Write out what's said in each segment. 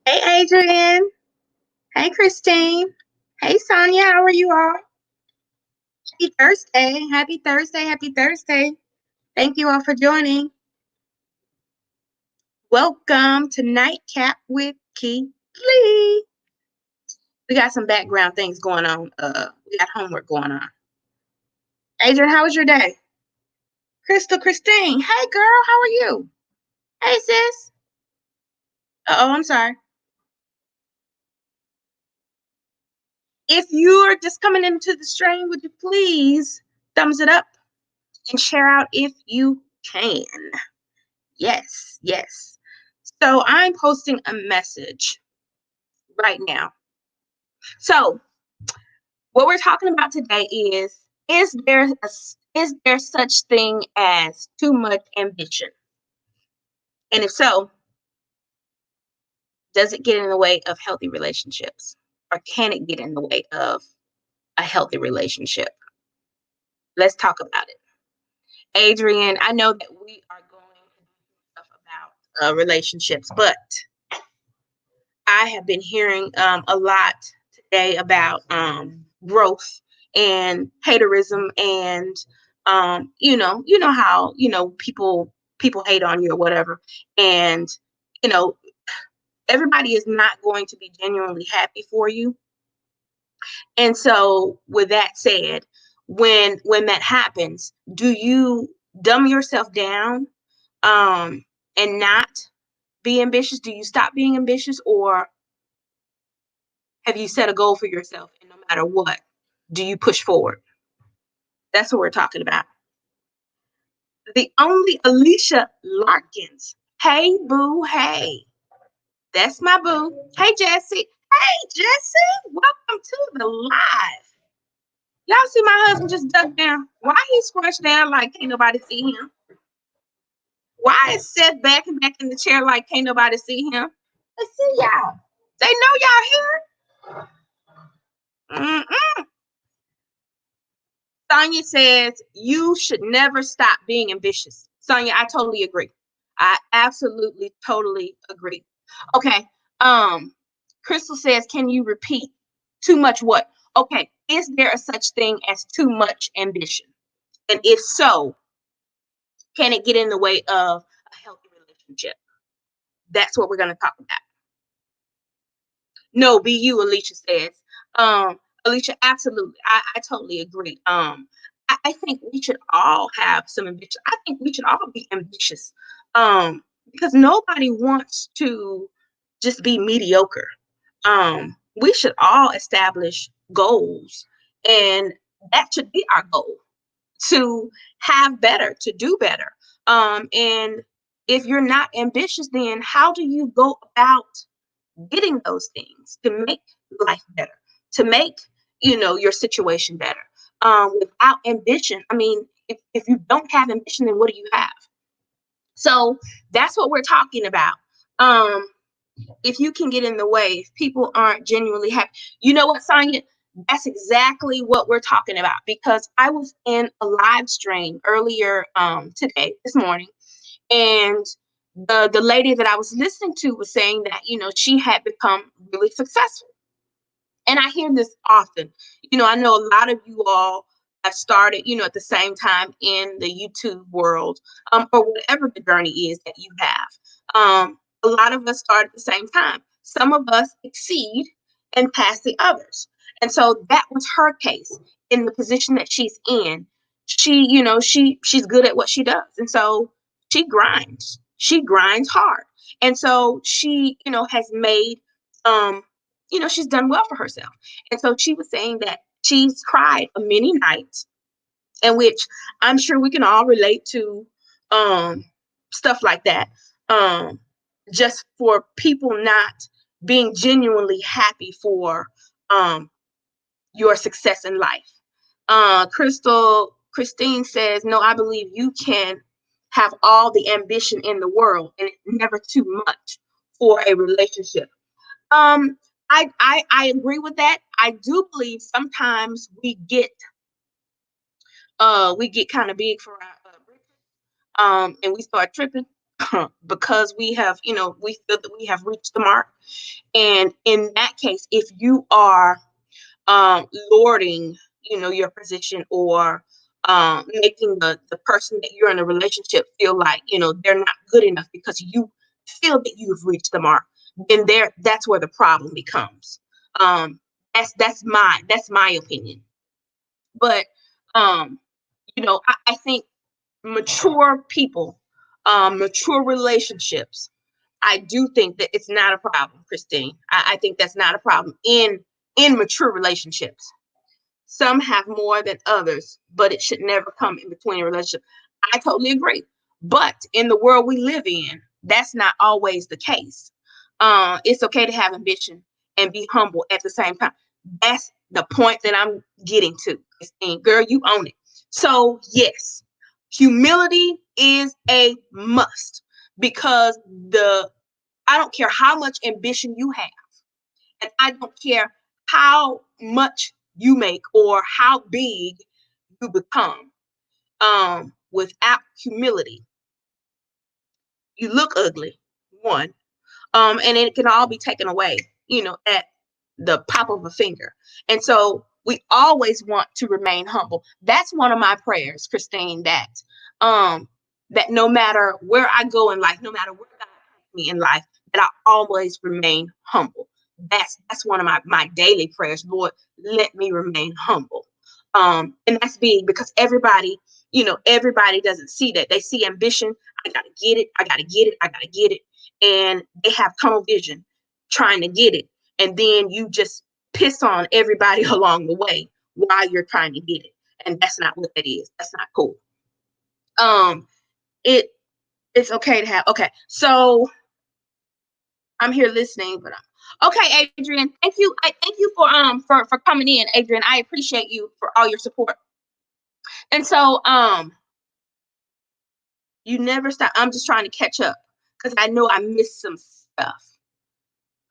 Hey, Adrian. Hey, Christine. Hey, Sonia. How are you all? Happy Thursday. Happy Thursday. Happy Thursday. Thank you all for joining. Welcome to Nightcap with Keith Lee. We got some background things going on. We got homework going on. Adrian, how was your day? Christine. Hey, girl. How are you? Hey, sis. Oh, I'm sorry. If you're just coming into the stream, would you please thumbs it up and share out if you can? Yes, yes. So I'm posting a message right now. So what we're talking about today is there such thing as too much ambition? And if so, does it get in the way of healthy relationships? Or can it get in the way of a healthy relationship? Let's talk about it. Adrian, I know that we are going to do stuff about relationships, but I have been hearing a lot today about growth and haterism, and you know how people hate on you or whatever, and you know everybody is not going to be genuinely happy for you. And so, with that said, when that happens, do you dumb yourself down and not be ambitious? Do you stop being ambitious, or have you set a goal for yourself, and no matter what, do you push forward? That's what we're talking about. The only Alicia Larkins. Hey, boo. Hey. That's my boo. Hey, Jesse. Hey, Jesse. Welcome to the live. Y'all see my husband just duck down? Why he scrunched down like can't nobody see him? Why is Seth back and back in the chair like can't nobody see him? I see y'all. They know y'all here. Mm-mm. Sonia says you should never stop being ambitious. Sonia, I totally agree. I absolutely totally agree. Okay. Crystal says, can you repeat too much what? Okay, is there a such thing as too much ambition? And if so, can it get in the way of a healthy relationship? That's what we're going to talk about. No, be you, Alicia says. Alicia, absolutely. I totally agree. I think we should all have some ambition. I think we should all be ambitious. Because nobody wants to just be mediocre. We should all establish goals, and that should be our goal, to have better, to do better. And if you're not ambitious, then how do you go about getting those things to make life better, to make your situation better? Without ambition, I mean, if you don't have ambition, then what do you have? So that's what we're talking about. If you can get in the way, if people aren't genuinely happy, you know what, Sonia? That's exactly what we're talking about, because I was in a live stream earlier this morning, and the lady that I was listening to was saying that she had become really successful. And I hear this often. I know a lot of you all have started at the same time in the YouTube world, or whatever the journey is that you have. A lot of us start at the same time. Some of us exceed and pass the others. And so that was her case in the position that she's in. She's good at what she does. And so she grinds. She grinds hard. And so she, has made she's done well for herself. And so she was saying that she's cried many nights, in which I'm sure we can all relate to stuff like that. Just for people not being genuinely happy for your success in life. Christine says, no, I believe you can have all the ambition in the world and it's never too much for a relationship. I agree with that. I do believe sometimes we get kind of big for our and we start tripping because we have, we feel that we have reached the mark. And in that case, if you are lording, your position, or making the person that you're in a relationship feel like, they're not good enough because you feel that you've reached the mark, then that's where the problem becomes. Um, that's my opinion. But um, I think mature people, mature relationships, I do think that it's not a problem, Christine. I think that's not a problem in mature relationships. Some have more than others, but it should never come in between a relationship. I totally agree. But in the world we live in, that's not always the case. It's okay to have ambition and be humble at the same time. That's the point that I'm getting to, Christine. Girl, you own it. So, yes, humility is a must, because I don't care how much ambition you have, and I don't care how much you make or how big you become. Without humility, you look ugly, one. And it can all be taken away, at the pop of a finger. And so we always want to remain humble. That's one of my prayers, Christine, that no matter where I go in life, no matter where God takes me in life, that I always remain humble. That's one of my daily prayers. Lord, let me remain humble. And that's big, because everybody doesn't see that. They see ambition. I gotta get it. I gotta get it. I gotta get it. And they have tunnel vision trying to get it. And then you just piss on everybody along the way while you're trying to get it. And that's not what that is. That's not cool. Um, it it's okay to have. Okay, so I'm here listening, but okay, Adrian. Thank you. I thank you for coming in, Adrian. I appreciate you for all your support. And so you never stop. I'm just trying to catch up because I know I missed some stuff.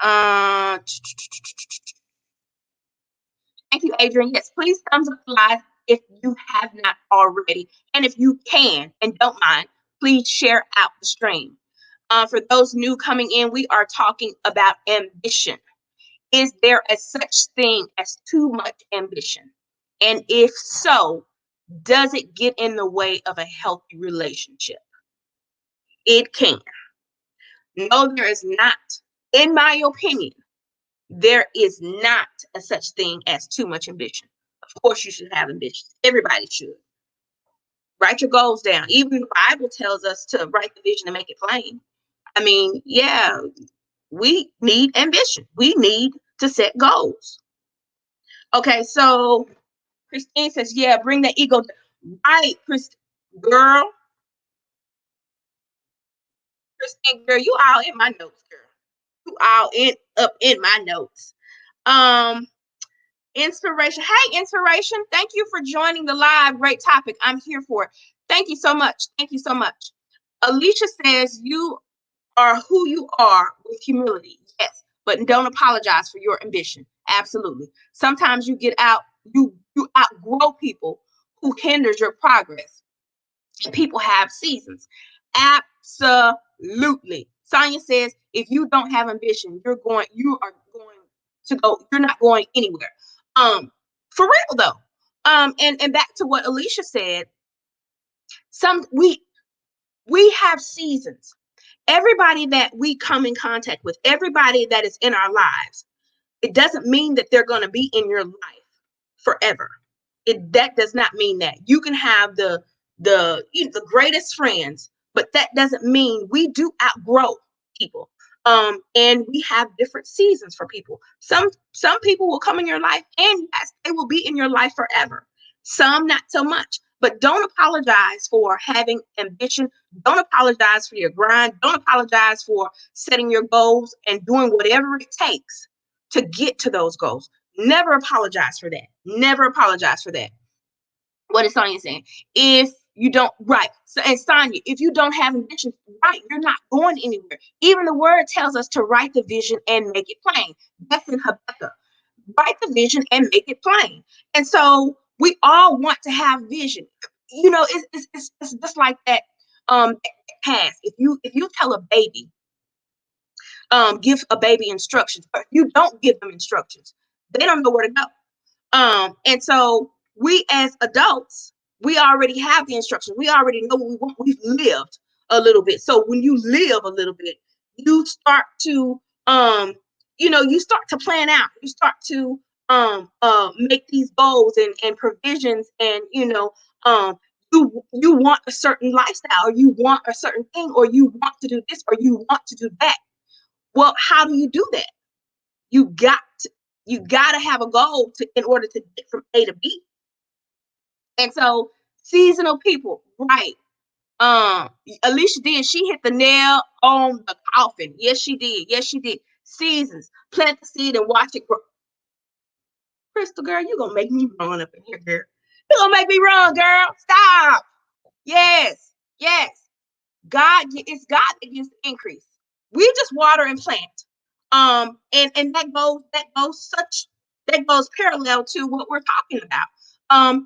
Uh, Thank you, Adrian. Yes, please thumbs up live if you have not already. And if you can and don't mind, please share out the stream. For those new coming in, we are talking about ambition. Is there a such thing as too much ambition? And if so, does it get in the way of a healthy relationship? It can. No, there is not. In my opinion, there is not a such thing as too much ambition. Of course, you should have ambition. Everybody should. Write your goals down. Even the Bible tells us to write the vision and make it plain. I mean, yeah, we need ambition. We need to set goals. Okay, so Christine says, yeah, bring the ego. Right, girl, Christine, girl, you all in my notes, girl. You all up in my notes. Um, Inspiration. Hey, Inspiration. Thank you for joining the live. Great topic. I'm here for it. Thank you so much. Thank you so much. Alicia says you are who you are with humility. Yes, but don't apologize for your ambition. Absolutely. Sometimes you outgrow people who hinders your progress. And people have seasons. Absolutely. Sonia says if you don't have ambition, you are going to go, you're not going anywhere. For real though. And back to what Alicia said, some we have seasons. Everybody that we come in contact with, everybody that is in our lives, it doesn't mean that they're going to be in your life forever. That does not mean that. You can have the greatest friends, but that doesn't mean we do outgrow people. And we have different seasons for people. Some people will come in your life, and yes, they will be in your life forever. Some not so much. But don't apologize for having ambition. Don't apologize for your grind. Don't apologize for setting your goals and doing whatever it takes to get to those goals. Never apologize for that. Never apologize for that. What is Sonia saying? If You don't, right. So, and Sonia, if you don't have a vision, right, you're not going anywhere. Even the word tells us to write the vision and make it plain. That's in Habakkuk. Write the vision and make it plain. And so we all want to have vision. You know, it's just like that past. If you tell a baby, give a baby instructions, but you don't give them instructions, they don't know where to go. And so we as adults, we already have the instructions. We already know what we want. We've lived a little bit. So when you live a little bit, you start to you start to plan out. You start to make these goals and provisions, and you want a certain lifestyle, or you want a certain thing, or you want to do this, or you want to do that. Well, how do you do that? You got to have a goal in order to get from A to B. And so seasonal people, right? Alicia did. She hit the nail on the coffin. Yes, she did. Yes, she did. Seasons. Plant the seed and watch it grow. Crystal, girl, you gonna make me run up in here, girl. You gonna make me run, girl. Stop. Yes, yes. It's God that gives the increase. We just water and plant. And that goes parallel to what we're talking about.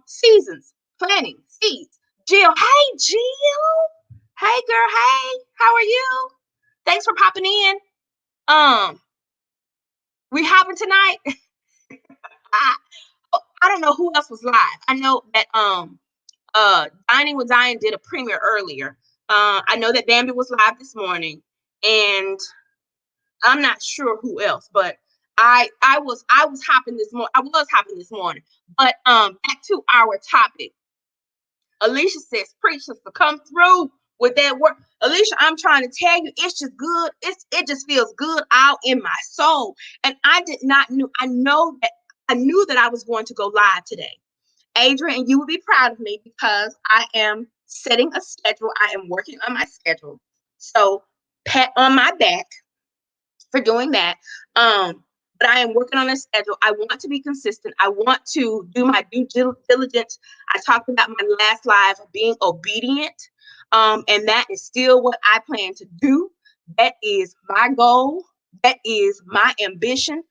Seasons, planting, seeds. Jill, hey Jill. Hey girl, hey, how are you? Thanks for popping in. We hopping tonight. I don't know who else was live. I know that Dining with Zion did a premiere earlier. I know that Bambi was live this morning, and I'm not sure who else, but I was hopping this morning. I was hopping this morning. But back to our topic. Alicia says, preachers to come through with that word. Alicia, I'm trying to tell you, it's just good. It just feels good out in my soul. And I knew that I was going to go live today. Adrian, and you will be proud of me because I am setting a schedule. I am working on my schedule. So pat on my back for doing that. But I am working on a schedule. I want to be consistent. I want to do my due diligence. I talked about my last live of being obedient. And that is still what I plan to do. That is my goal. That is my ambition.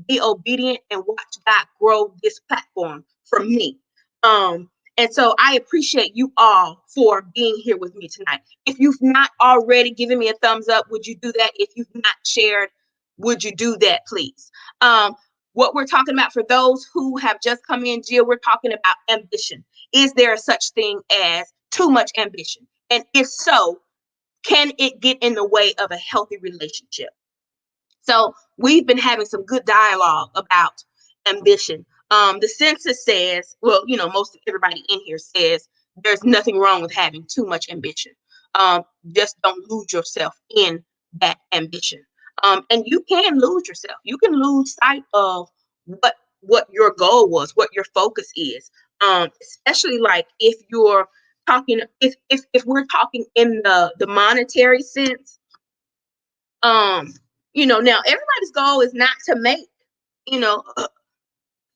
Be obedient and watch God grow this platform for me. And so I appreciate you all for being here with me tonight. If you've not already given me a thumbs up, would you do that? If you've not shared, would you do that, please? What we're talking about for those who have just come in, Jill, we're talking about ambition. Is there such thing as too much ambition? And if so, can it get in the way of a healthy relationship? So we've been having some good dialogue about ambition. The census says, well, most of everybody in here says there's nothing wrong with having too much ambition. Just don't lose yourself in that ambition. And you can lose yourself. You can lose sight of what your goal was, what your focus is. Especially like if you're talking, if we're talking in the monetary sense. Now everybody's goal is not to make,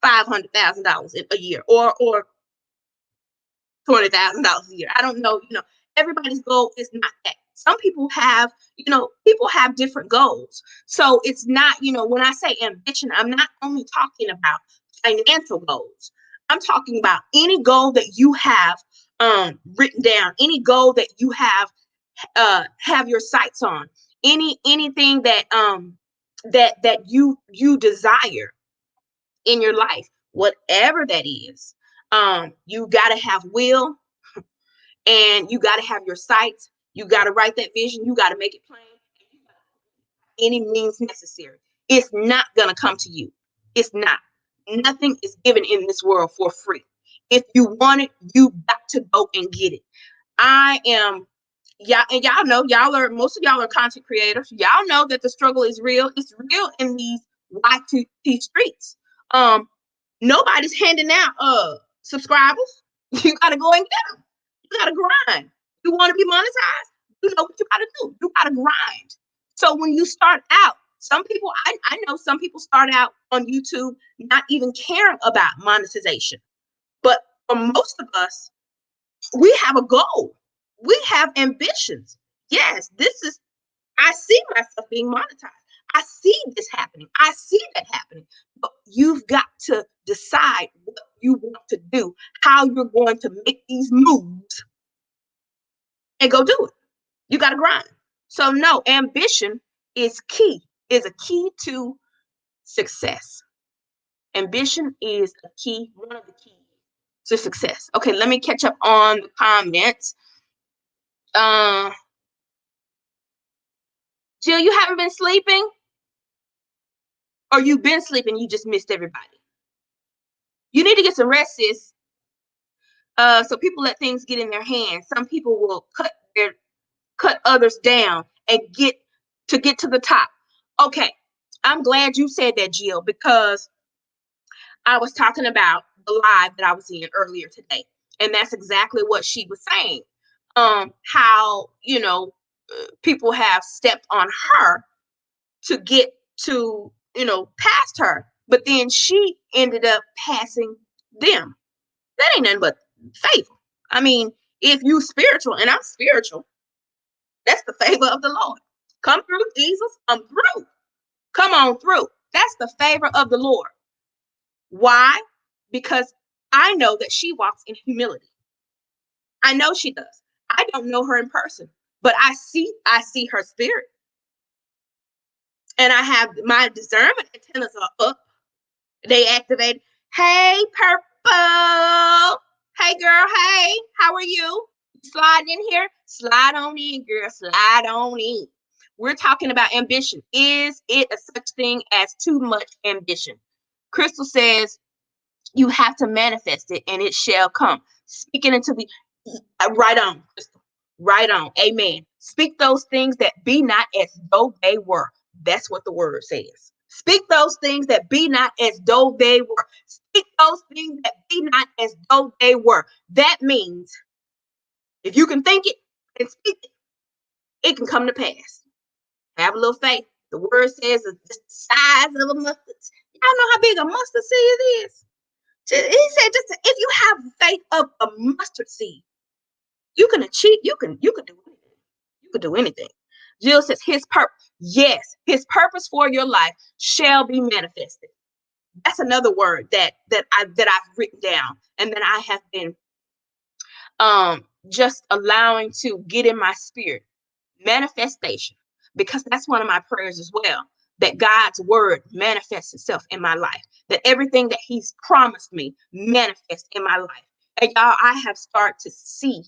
$500,000 a year or $20,000 a year. I don't know. Everybody's goal is not that. Some people have, people have different goals. So it's not, when I say ambition, I'm not only talking about financial goals. I'm talking about any goal that you have written down, any goal that you have your sights on, anything that that you desire in your life, whatever that is. You got to have will, and you got to have your sights. You got to write that vision. You got to make it plain. Any means necessary. It's not going to come to you. It's not. Nothing is given in this world for free. If you want it, you got to go and get it. I am, yeah, and most of y'all are content creators. Y'all know that the struggle is real. It's real in these YT streets. Nobody's handing out subscribers. You gotta go and get them. You gotta grind. You want to be monetized? You know what you gotta do. You gotta grind. So when you start out, some people, I know some people start out on YouTube not even caring about monetization. But for most of us, We have a goal. We have ambitions. Yes, I see myself being monetized. I see this happening. I see that happening. But you've got to decide what you want to do, how you're going to make these moves and go do it. You got to grind. So no, ambition is key, is a key to success. Ambition is a key, one of the keys to success. Okay, let me catch up on the comments. Uh, Jill, you haven't been sleeping? Or you've been sleeping, you just missed everybody? You need to get some rest, sis. So people let things get in their hands. Some people will cut others down and get to the top. Okay, I'm glad you said that, Jill, because I was talking about the live that I was in earlier today, and that's exactly what she was saying. How people have stepped on her to get to past her, but then she ended up passing them. That ain't nothing but favor. I mean, if you spiritual and I'm spiritual, that's the favor of the Lord. Come through, Jesus. Come through. Come on through. That's the favor of the Lord. Why? Because I know that she walks in humility. I know she does. I don't know her in person, but I see her spirit. And I have my discernment antennas are up. They activate. Hey, Purple. Hey, girl. Hey, how are you? Slide in here. Slide on in, girl. Slide on in. We're talking about ambition. Is it a such thing as too much ambition? Crystal says you have to manifest it and it shall come. Speaking into the right on, Crystal. Right on. Amen. Speak those things that be not as though they were. That's what the word says. Speak those things that be not as though they were. Speak those things that be not as though they were. That means if you can think it and speak it, it can come to pass. Have a little faith. The word says it's the size of a mustard. Y'all know how big a mustard seed is? He said, just if you have faith of a mustard seed, you can achieve, you can do anything. You can do anything. Jill says his purpose, yes, his purpose for your life shall be manifested. That's another word that I've written down and that I have been just allowing to get in my spirit. Manifestation. Because that's one of my prayers as well. That God's word manifests itself in my life. That everything that He's promised me manifests in my life. And y'all, I have started to see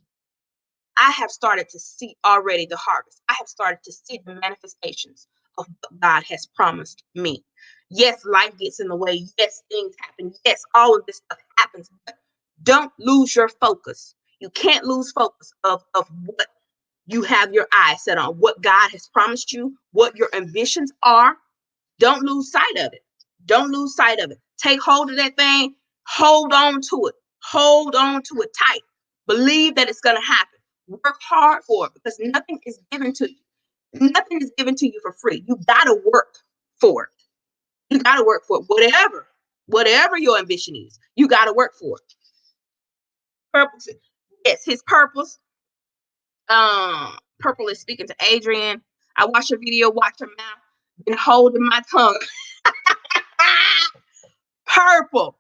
already the harvest. I have started to see the manifestations of what God has promised me. Yes, life gets in the way. Yes, things happen. Yes, all of this stuff happens. But don't lose your focus. You can't lose focus of what you have your eyes set on, what God has promised you, what your ambitions are. Don't lose sight of it. Don't lose sight of it. Take hold of that thing. Hold on to it. Hold on to it tight. Believe that it's going to happen. Work hard for it because nothing is given to you. Nothing is given to you for free. You got to work for it. You got to work for it. Whatever your ambition is, you got to work for it. Purpose. Yes, his purpose. Purple is speaking to Adrian. I watched your video, watch her mouth, been holding my tongue. Purple.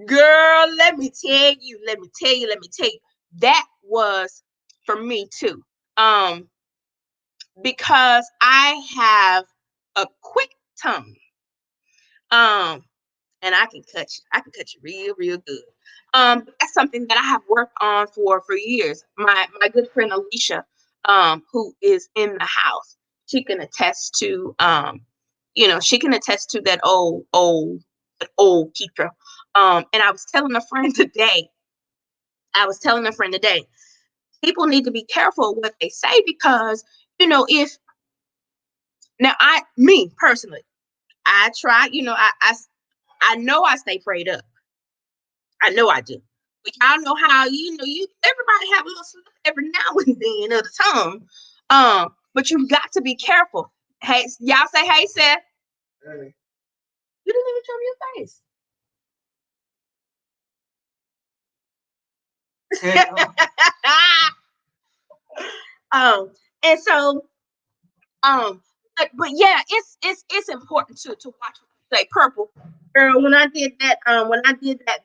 Girl, let me tell you. That was for me too. Because I have a quick tongue. And I can cut you. I can cut you real good. That's something that I have worked on for years. My good friend Alicia, who is in the house, she can attest to that old Keitra. And I was telling a friend today, people need to be careful what they say because if now me personally, I try, I know I stay prayed up. I know I do. But y'all know how you everybody have a little slip every now and then of the tongue. But you've got to be careful. Hey, y'all say hey, Seth. Hey. You didn't even show me your face. um, and so but yeah, it's important to watch what you say. Purple girl, when I did that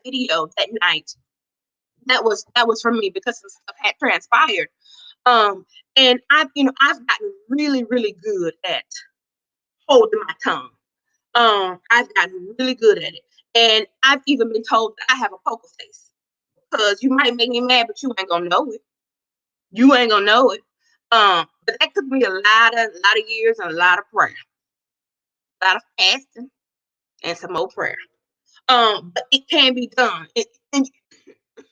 video that night, that was for me because some stuff had transpired. And I've gotten really, really good at holding my tongue. I've gotten really good at it. And I've even been told that I have a poker face because you might make me mad, but you ain't gonna know it. You ain't gonna know it. But that took me a lot of years and a lot of prayer, a lot of fasting, and some more prayer. But it can be done.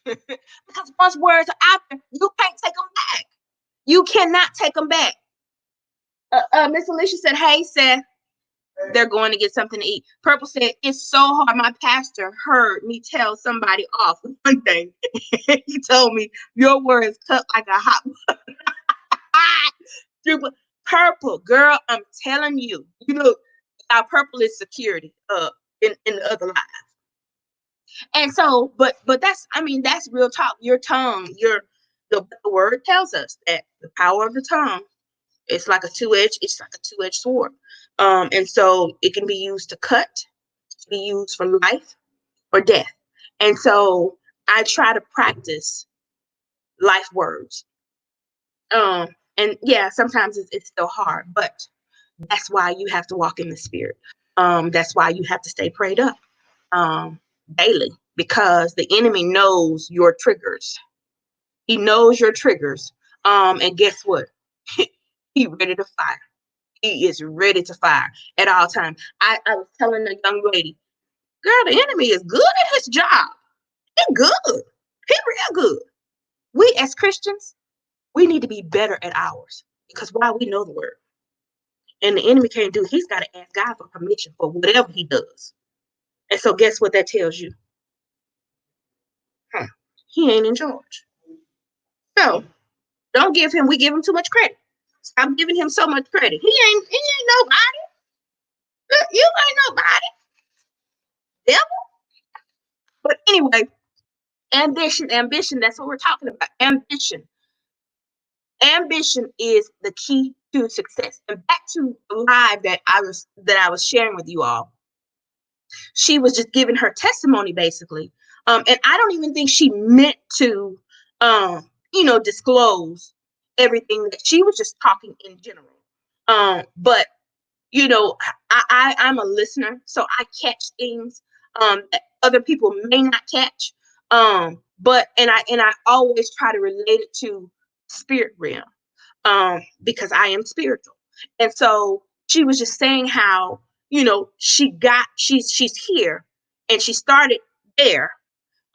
Because once words are out there, you can't take them back. You cannot take them back. Miss Alicia said, "Hey, Seth, they're going to get something to eat." Purple said, "It's so hard. My pastor heard me tell somebody off one day. He told me your words cut like a hot Purple, girl, I'm telling you, our purple is security in the other life. And so, but that's real talk. Your tongue, the word tells us that the power of the tongue, it's like a two-edged sword. And so it can be used to cut, it can be used for life or death. And so I try to practice life words. And yeah, sometimes it's still hard, but that's why you have to walk in the spirit. That's why you have to stay prayed up daily, because the enemy knows your triggers. He knows your triggers. And guess what? He ready to fire. He is ready to fire at all times. I was telling a young lady, girl, the enemy is good at his job. He good. He real good. We as Christians, we need to be better at ours because why? We know the word. And the enemy can't do. He's got to ask God for permission for whatever he does. And so guess what that tells you? He ain't in charge. So we give him too much credit. Stop giving him so much credit. He ain't nobody. You ain't nobody. Devil. But anyway, ambition, that's what we're talking about. Ambition is the key to success. And back to the live that I was sharing with you all. She was just giving her testimony basically. And I don't even think she meant to disclose everything. That she was just talking in general. But I'm a listener, so I catch things that other people may not catch. But I always try to relate it to spirit realm, because I am spiritual. And so she was just saying how, she's here and she started there,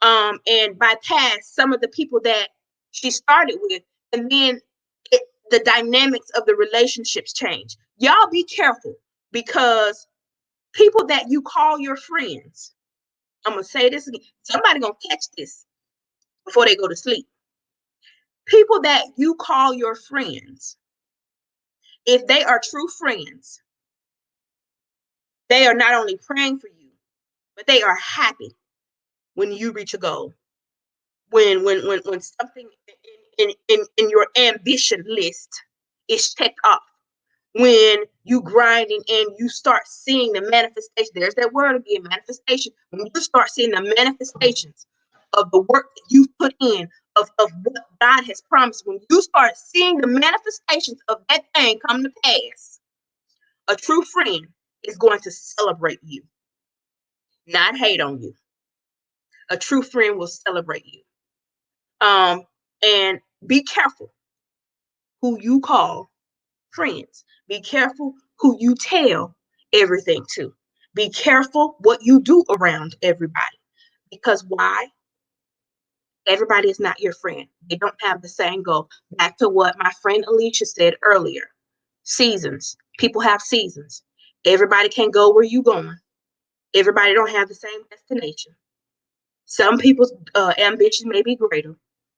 and bypassed some of the people that she started with, and then the dynamics of the relationships change. Y'all be careful, because people that you call your friends, I'm gonna say this again, somebody gonna catch this before they go to sleep. People that you call your friends, if they are true friends, they are not only praying for you, but they are happy when you reach a goal. When something in your ambition list is checked off, when you grinding and you start seeing the manifestation, there's that word again, manifestation. When you start seeing the manifestations of the work that you put in, of what God has promised, when you start seeing the manifestations of that thing come to pass, a true friend is going to celebrate you, not hate on you. A true friend will celebrate you. And be careful who you call friends. Be careful who you tell everything to. Be careful what you do around everybody. Because why? Everybody is not your friend. They don't have the same goal. Back to what my friend Alicia said earlier. Seasons. People have seasons. Everybody can't go where you going. Everybody don't have the same destination. Some people's ambition may be greater.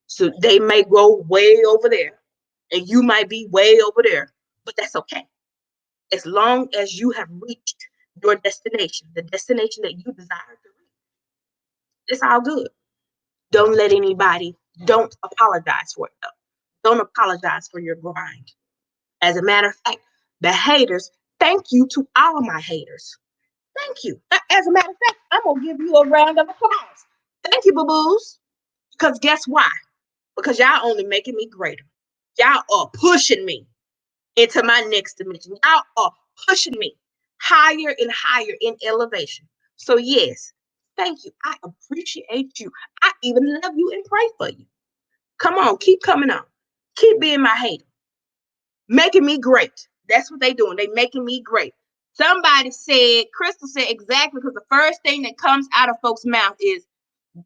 So they may go way over there. And you might be way over there. But that's okay. As long as you have reached your destination, the destination that you desire to reach, it's all good. Don't let anybody Don't apologize for it though. Don't apologize for your grind. As a matter of fact, the haters, thank you to all my haters. Thank you. As a matter of fact, I'm gonna give you a round of applause. Thank you, boo-boos. Because guess why? Because y'all only making me greater. Y'all are pushing me into my next dimension. Y'all are pushing me higher and higher in elevation. So yes, thank you. I appreciate you. I even love you and pray for you. Come on, keep coming on. Keep being my hater. Making me great. That's what they doing. They making me great. Somebody said, Crystal said exactly, because the first thing that comes out of folks' mouth is,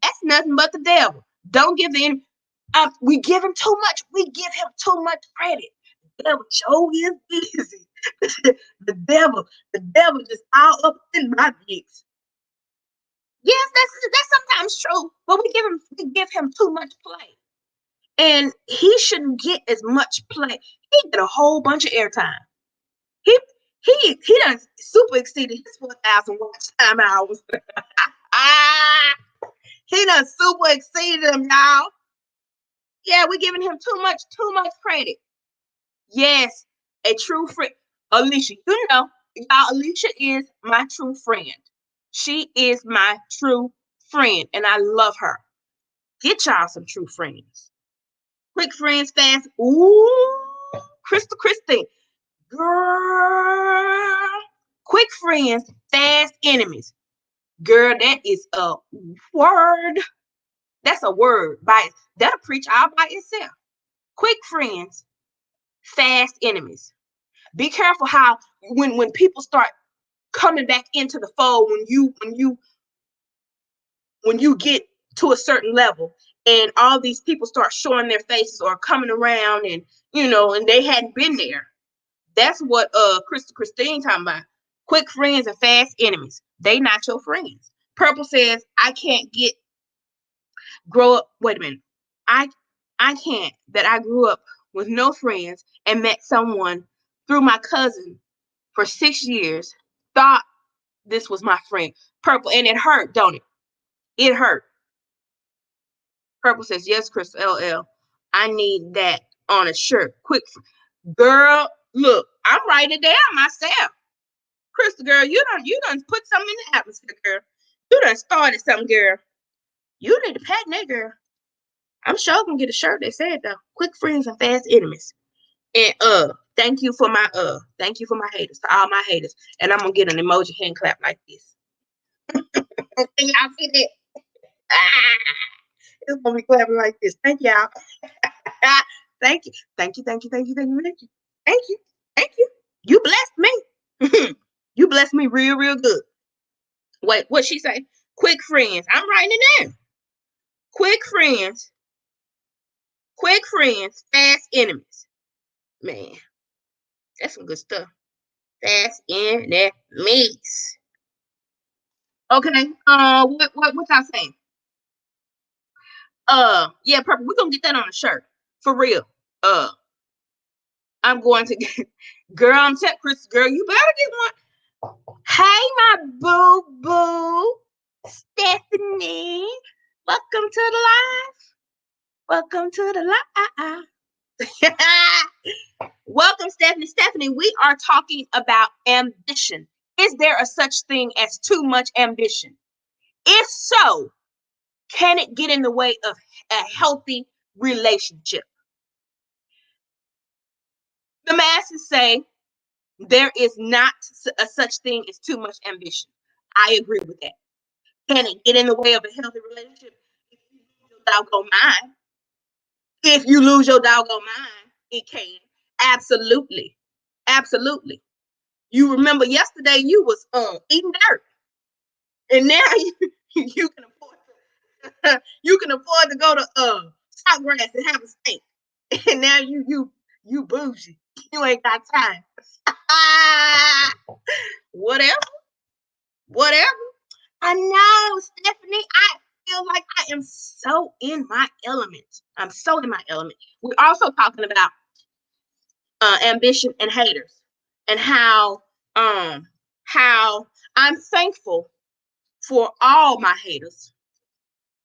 that's nothing but the devil. Don't give in. We give him too much. We give him too much credit. The devil sure is busy. The devil just all up in my mix. Yes, that's sometimes true, but we give him too much play. And he shouldn't get as much play. He get a whole bunch of airtime. He he done super exceeded his 4,000 watch time hours. He done super exceeded them, y'all. Yeah, we're giving him too much credit. Yes, a true friend. Alicia, you know, y'all, Alicia is my true friend. She is my true friend, and I love her. Get y'all some true friends. Quick friends, fast. Ooh, Crystal Christine. Girl. Quick friends, fast enemies. Girl, that is a word. That's a word. That'll preach all by itself. Quick friends, fast enemies. Be careful how when people start coming back into the fold, when you get to a certain level and all these people start showing their faces or coming around, and and they hadn't been there. That's what Crystal Christine talking about. Quick friends and fast enemies. They not your friends. Purple says, I can't grow up. Wait a minute. I I can't that I grew up with no friends and met someone through my cousin for 6 years, thought this was my friend. Purple, and it hurt, don't it? It hurt. Purple says, yes, Crystal LL. I need that on a shirt. Quick. Girl, look, I'm writing it down myself. Crystal, girl, you done put something in the atmosphere, girl. You done started something, girl. You need to patent that, girl. I'm sure I can get a shirt that said though. Quick friends and fast enemies. And thank you for my haters, to all my haters. And I'm gonna get an emoji hand clap like this. Can y'all see that? Ah, it's gonna be clapping like this. Thank y'all. Thank you. Thank you. Thank you. Thank you. Thank you. Thank you. Thank you. Thank you. You blessed me. You blessed me real, real good. Wait, what she say? Quick friends. I'm writing it down. Quick friends. Quick friends. Fast enemies. Man, that's some good stuff. Fast enemies. Okay. What y'all saying? Yeah, purple. We're gonna get that on a shirt. For real. I'm going to get girl, I'm telling Chris, girl, you better get one. Hey, my boo boo, Stephanie. Welcome to the live. Welcome to the live. Welcome, Stephanie. Stephanie, we are talking about ambition. Is there a such thing as too much ambition? If so, can it get in the way of a healthy relationship? The masses say there is not a such thing as too much ambition. I agree with that. Can it get in the way of a healthy relationship? If you lose your doggone mind, it can. Absolutely. Absolutely. You remember yesterday you was eating dirt, and now you can afford you can afford to go to Sawgrass and have a steak. And now you bougie. You ain't got time. Whatever. Whatever. I know, Stephanie. I feel like I am so in my element. I'm so in my element. We're also talking about ambition and haters, and how I'm thankful for all my haters,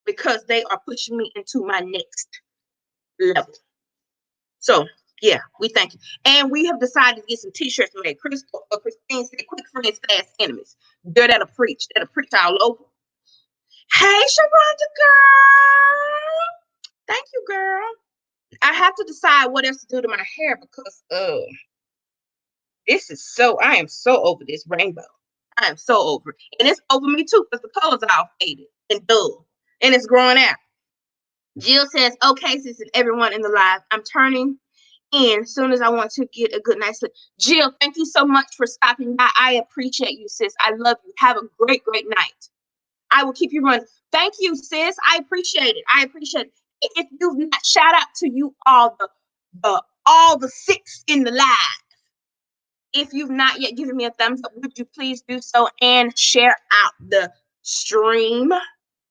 because they are pushing me into my next level. So yeah, we thank you. And we have decided to get some t-shirts made. Christine said, quick friends, fast enemies. Girl, that'll preach all over. Hey, Sharonda, girl. Thank you, girl. I have to decide what else to do to my hair because I am so over this rainbow. I am so over it. And it's over me too because the colors are all faded and dull. And it's growing out. Jill says, okay, sis, and everyone in the live, I'm turning in as soon as I want to get a good night's sleep. Jill, thank you so much for stopping by. I appreciate you, sis. I love you. Have a great, great night. I will keep you running. Thank you, sis. I appreciate it. I appreciate it. If you've not, shout out to you all the 6 in the live. If you've not yet given me a thumbs up, would you please do so and share out the stream?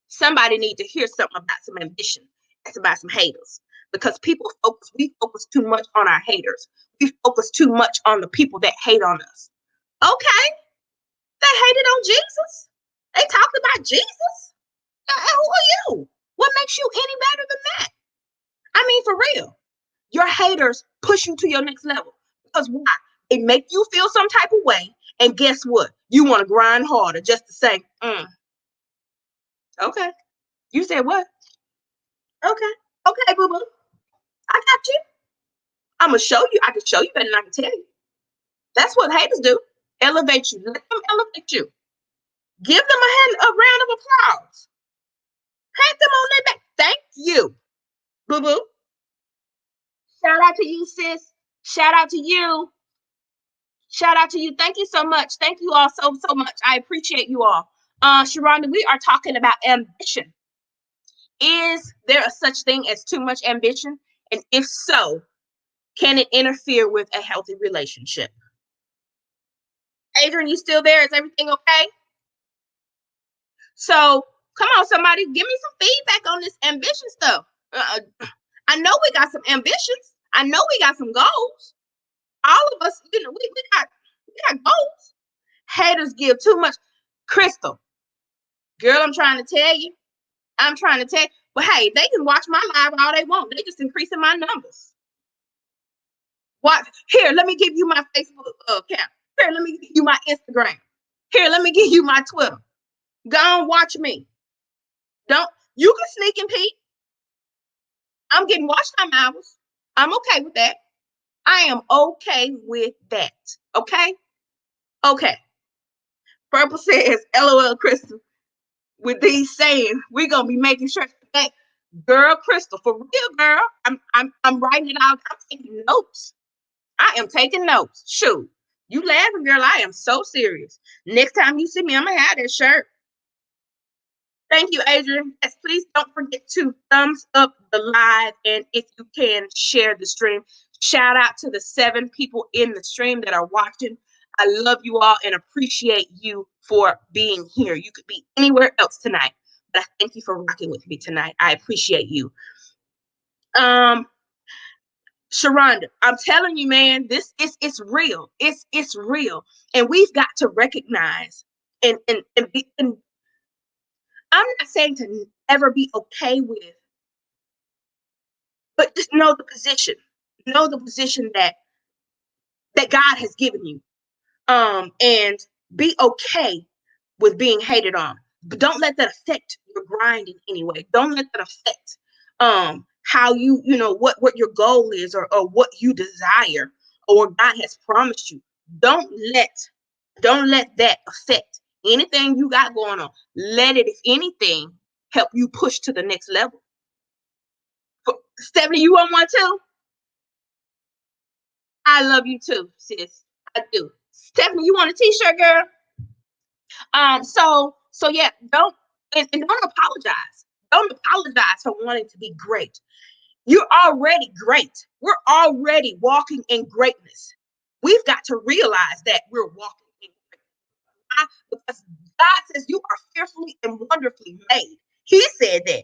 Somebody need to hear something about some ambition. It's about some haters. Because we focus too much on our haters. We focus too much on the people that hate on us. Okay. They hated on Jesus. They talked about Jesus. Who are you? What makes you any better than that? I mean, for real. Your haters push you to your next level. Because why? It make you feel some type of way. And guess what? You want to grind harder just to say, okay. You said what? Okay. Okay, boo-boo. I got you. I'm going to show you. I can show you better than I can tell you. That's what haters do. Elevate you. Let them elevate you. Give them a round of applause. Pat them on their back. Thank you, boo-boo. Shout out to you, sis. Shout out to you. Shout out to you. Thank you so much. Thank you all so much. I appreciate you all. Sharonda, we are talking about ambition. Is there a such thing as too much ambition? And if so, can it interfere with a healthy relationship? Adrian, you still there? Is everything okay? So come on, somebody, give me some feedback on this ambition stuff. I know we got some ambitions. I know we got some goals. All of us, we got goals. Haters give too much. Crystal, girl, I'm trying to tell you. But hey, they can watch my live all they want. They just increasing my numbers. What? Here, let me give you my Facebook account. Here, let me give you my Instagram. Here, let me give you my Twitter. Go on, watch me. You can sneak and peek. I'm getting watch time hours. I'm okay with that. I am okay with that. Okay? Okay. Purple says, LOL, Crystal. With these saying, we're gonna be making sure that girl, Crystal, for real, girl. I'm writing it out. I'm taking notes. I am taking notes. Shoot. You laughing, girl. I am so serious. Next time you see me, I'm gonna have that shirt. Thank you, Adrian. Yes, please don't forget to thumbs up the live, and if you can, share the stream. Shout out to the 7 people in the stream that are watching. I love you all and appreciate you for being here. You could be anywhere else tonight, but I thank you for rocking with me tonight. I appreciate you. Sharonda, I'm telling you, man, it's real. It's real, and we've got to recognize and I'm not saying to ever be okay with, but just know the position. Know the position that God has given you. And be okay with being hated on. But don't let that affect your grind in any way. Don't let that affect how what your goal is or what you desire or God has promised you. Don't let that affect anything you got going on. Let it, if anything, help you push to the next level. Stephanie, you want one too? I love you too, sis. I do. Stephanie, you want a t-shirt, girl? So yeah, don't apologize. Don't apologize for wanting to be great. You're already great. We're already walking in greatness. We've got to realize that we're walking in greatness. Because God says you are fearfully and wonderfully made. He said that.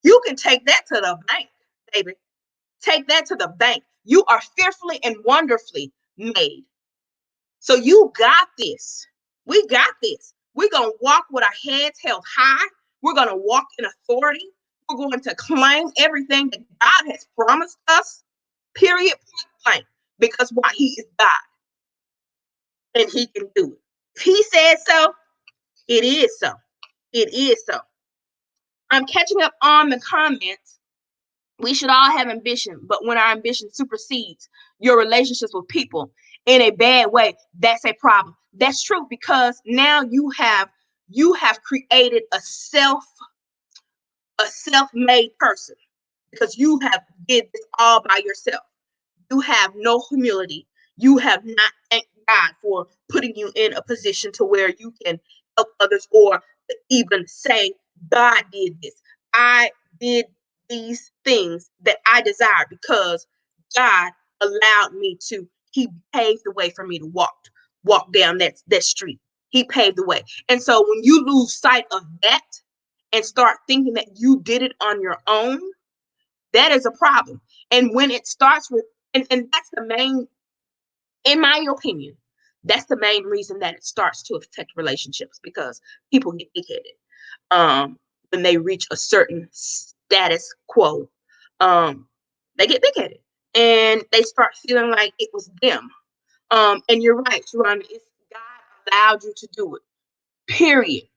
You can take that to the bank, baby. Take that to the bank. You are fearfully and wonderfully made. So you got this. We got this. We're going to walk with our heads held high. We're going to walk in authority. We're going to claim everything that God has promised us, period, point blank, because why? He is God and he can do it. If he said so, it is so. It is so. I'm catching up on the comments. We should all have ambition, but when our ambition supersedes your relationships with people in a bad way, that's a problem. That's true, because now you have created a self-made person, because you have did this all by yourself. You have no humility. You have not thanked God for putting you in a position to where you can help others, or even say, God did this. I did these things that I desired because God allowed me to. He paved the way for me to walk down that street. He paved the way. And so when you lose sight of that and start thinking that you did it on your own, that is a problem. And when it starts with, and that's the main, in my opinion, that's the main reason that it starts to affect relationships, because people get big-headed when they reach a certain status quo. They get big-headed and they start feeling like it was them. And you're right, Sharonda, it's God allowed you to do it. Period.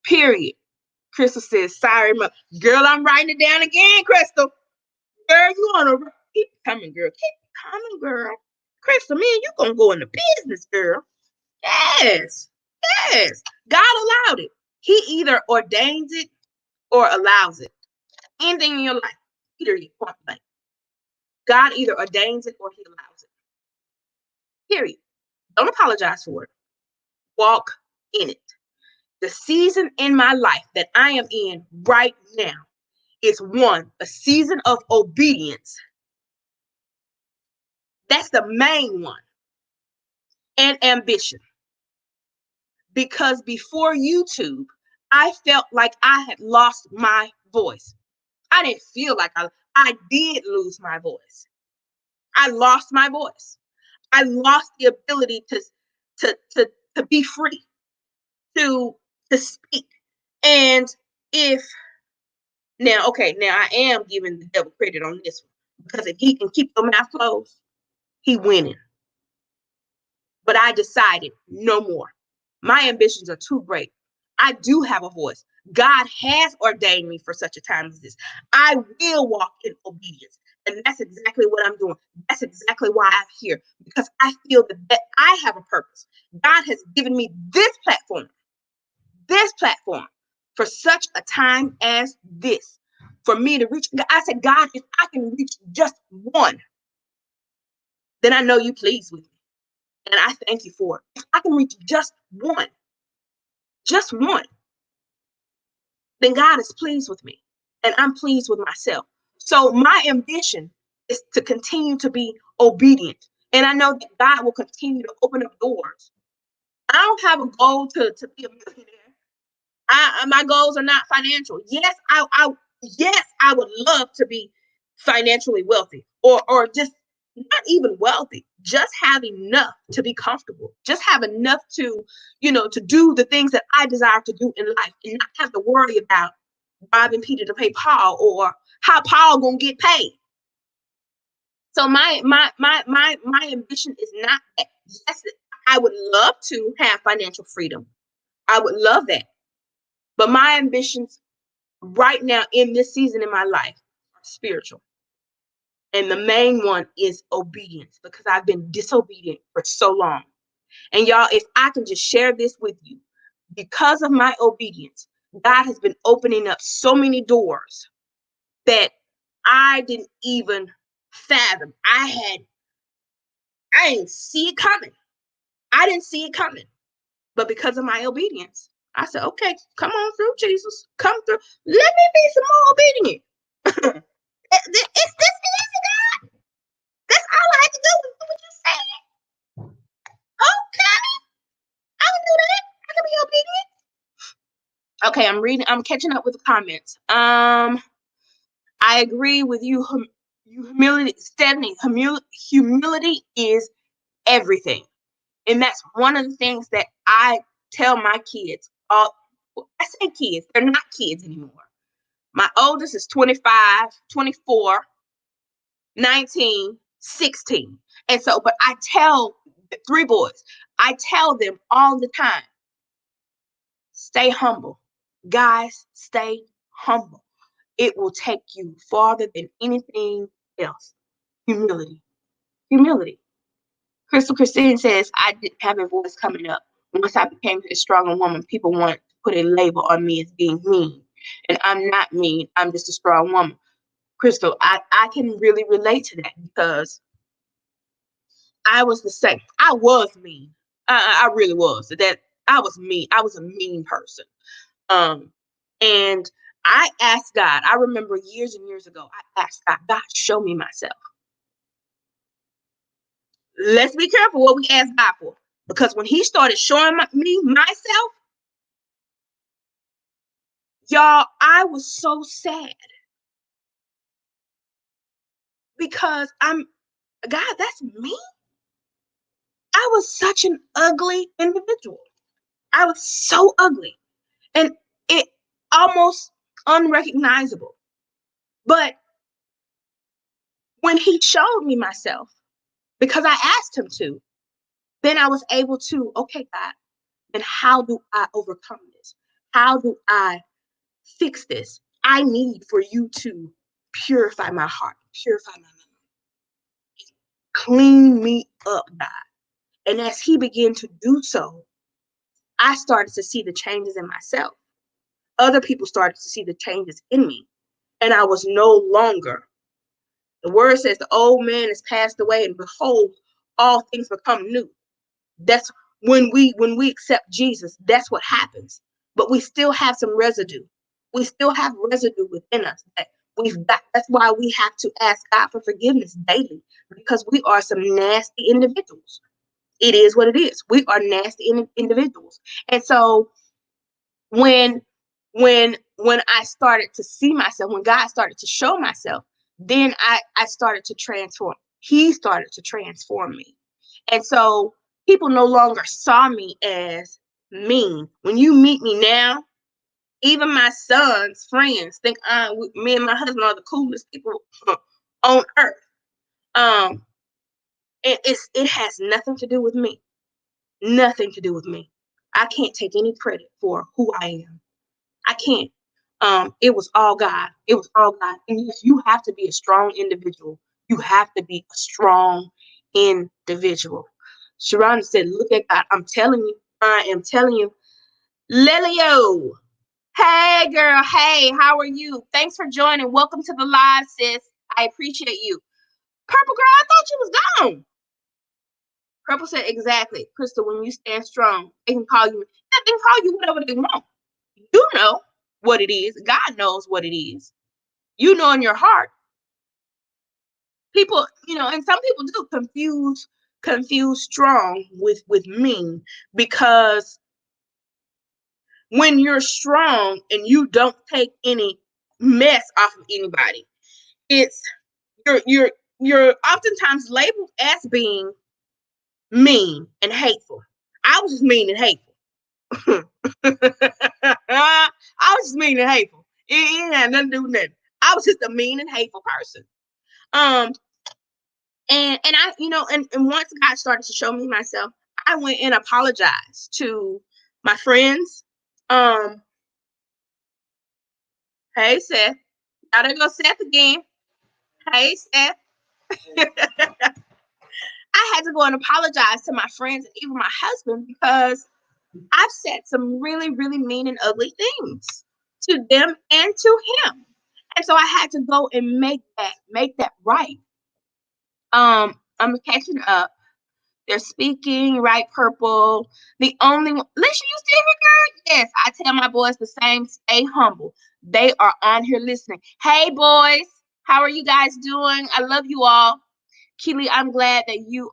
Period. Crystal says, sorry, girl, I'm writing it down again, Crystal. Girl, you want to keep coming, girl. Keep coming, girl. Crystal, man, you gonna go into business, girl. Yes. Yes. God allowed it. He either ordains it or allows it. Anything in your life, period, point blank. God either ordains it or he allows it. Period. Don't apologize for it. Walk in it. The season in my life that I am in right now is a season of obedience. That's the main one. And ambition. Because before YouTube, I felt like I had lost my voice. I didn't feel like I did lose my voice. I lost my voice. I lost the ability to be free, to speak. And if now, okay, now I am giving the devil credit on this one, because if he can keep your mouth closed, he winning. But I decided no more. My ambitions are too great. I do have a voice. God has ordained me for such a time as this. I will walk in obedience. And that's exactly what I'm doing. That's exactly why I'm here, because I feel that I have a purpose. God has given me this platform for such a time as this, for me to reach. I said, God, if I can reach just one, then I know you pleased with me. And I thank you for it. If I can reach just one, then God is pleased with me and I'm pleased with myself. So my ambition is to continue to be obedient. And I know that God will continue to open up doors. I don't have a goal to be a millionaire. My goals are not financial. Yes, I would love to be financially wealthy, or just not even wealthy, just have enough to be comfortable, just have enough to, to do the things that I desire to do in life, and not have to worry about robbing Peter to pay Paul, or how Paul gonna get paid. So my ambition is not that. Yes, I would love to have financial freedom. I would love that. But my ambitions right now in this season in my life are spiritual. And the main one is obedience, because I've been disobedient for so long. And y'all, if I can just share this with you, because of my obedience, God has been opening up so many doors that I didn't even fathom. I didn't see it coming. I didn't see it coming. But because of my obedience, I said, okay, come on through, Jesus. Come through. Let me be some more obedient. It's this easy, God. That's all I had to do was do what you said. Okay. I can do that. I can be obedient. Okay, I'm catching up with the comments. I agree with you. Humility, Stephanie, humility is everything. And that's one of the things that I tell my kids. I say kids, they're not kids anymore. My oldest is 25, 24, 19, 16. And so, but I tell the 3 boys, I tell them all the time, stay humble. Guys, stay humble. It will take you farther than anything else. Humility. Humility. Crystal Christine says, I didn't have a voice coming up. Once I became a stronger woman, people want to put a label on me as being mean. And I'm not mean. I'm just a strong woman. Crystal, I can really relate to that because I was the same. I was mean. I really was. That I was mean. I was a mean person. Um, and I asked God. I remember years and years ago, I asked God, God, show me myself. Let's be careful what we ask God for, because when He started showing me myself, y'all, I was so sad because God, that's me. I was such an ugly individual. I was so ugly. And it almost unrecognizable. But when He showed me myself, because I asked Him to, then I was able to, okay, God, then how do I overcome this? How do I fix this? I need for you to purify my heart, purify my mind, clean me up, God. And as He began to do so, I started to see the changes in myself. Other people started to see the changes in me. And I was no longer, the word says, the old man has passed away, and behold, all things become new. That's when we accept Jesus, that's what happens. But we still have some residue. We still have residue within us that we've got. That's why we have to ask God for forgiveness daily, because we are some nasty individuals. It is what it is. We are nasty individuals. And so when when I started to see myself, when God started to show myself, then I started to transform. He started to transform me. And so people no longer saw me as mean. When you meet me now, even my son's friends think me and my husband are the coolest people on earth. Um, it has nothing to do with me. Nothing to do with me. I can't take any credit for who I am. I can't. It was all God. It was all God. And yes, you have to be a strong individual. You have to be a strong individual. Sharonda said, look at God. I'm telling you. I am telling you. Lilio. Hey, girl. Hey, how are you? Thanks for joining. Welcome to the live, sis. I appreciate you. Purple girl, I thought you was gone. Purple said, exactly. Crystal, when you stand strong, they can call you, they can call you whatever they want. You know what it is. God knows what it is. You know in your heart. People, and some people do confuse strong with mean, because when you're strong and you don't take any mess off of anybody, it's you're oftentimes labeled as being mean and hateful. I was just mean and hateful. I was just mean and hateful. It had nothing to do with nothing. I was just a mean and hateful person. Um, and I, and once God started to show me myself, I went and apologized to my friends. Hey Seth, gotta go Seth again. Hey Seth. I had to go and apologize to my friends and even my husband, because I've said some really, really mean and ugly things to them and to him. And so I had to go and make that right. I'm catching up. They're speaking, right, Purple? The only one, Lisa, you still here, girl? Yes, I tell my boys the same, stay humble. They are on here listening. Hey, boys, how are you guys doing? I love you all. Keely, I'm glad that you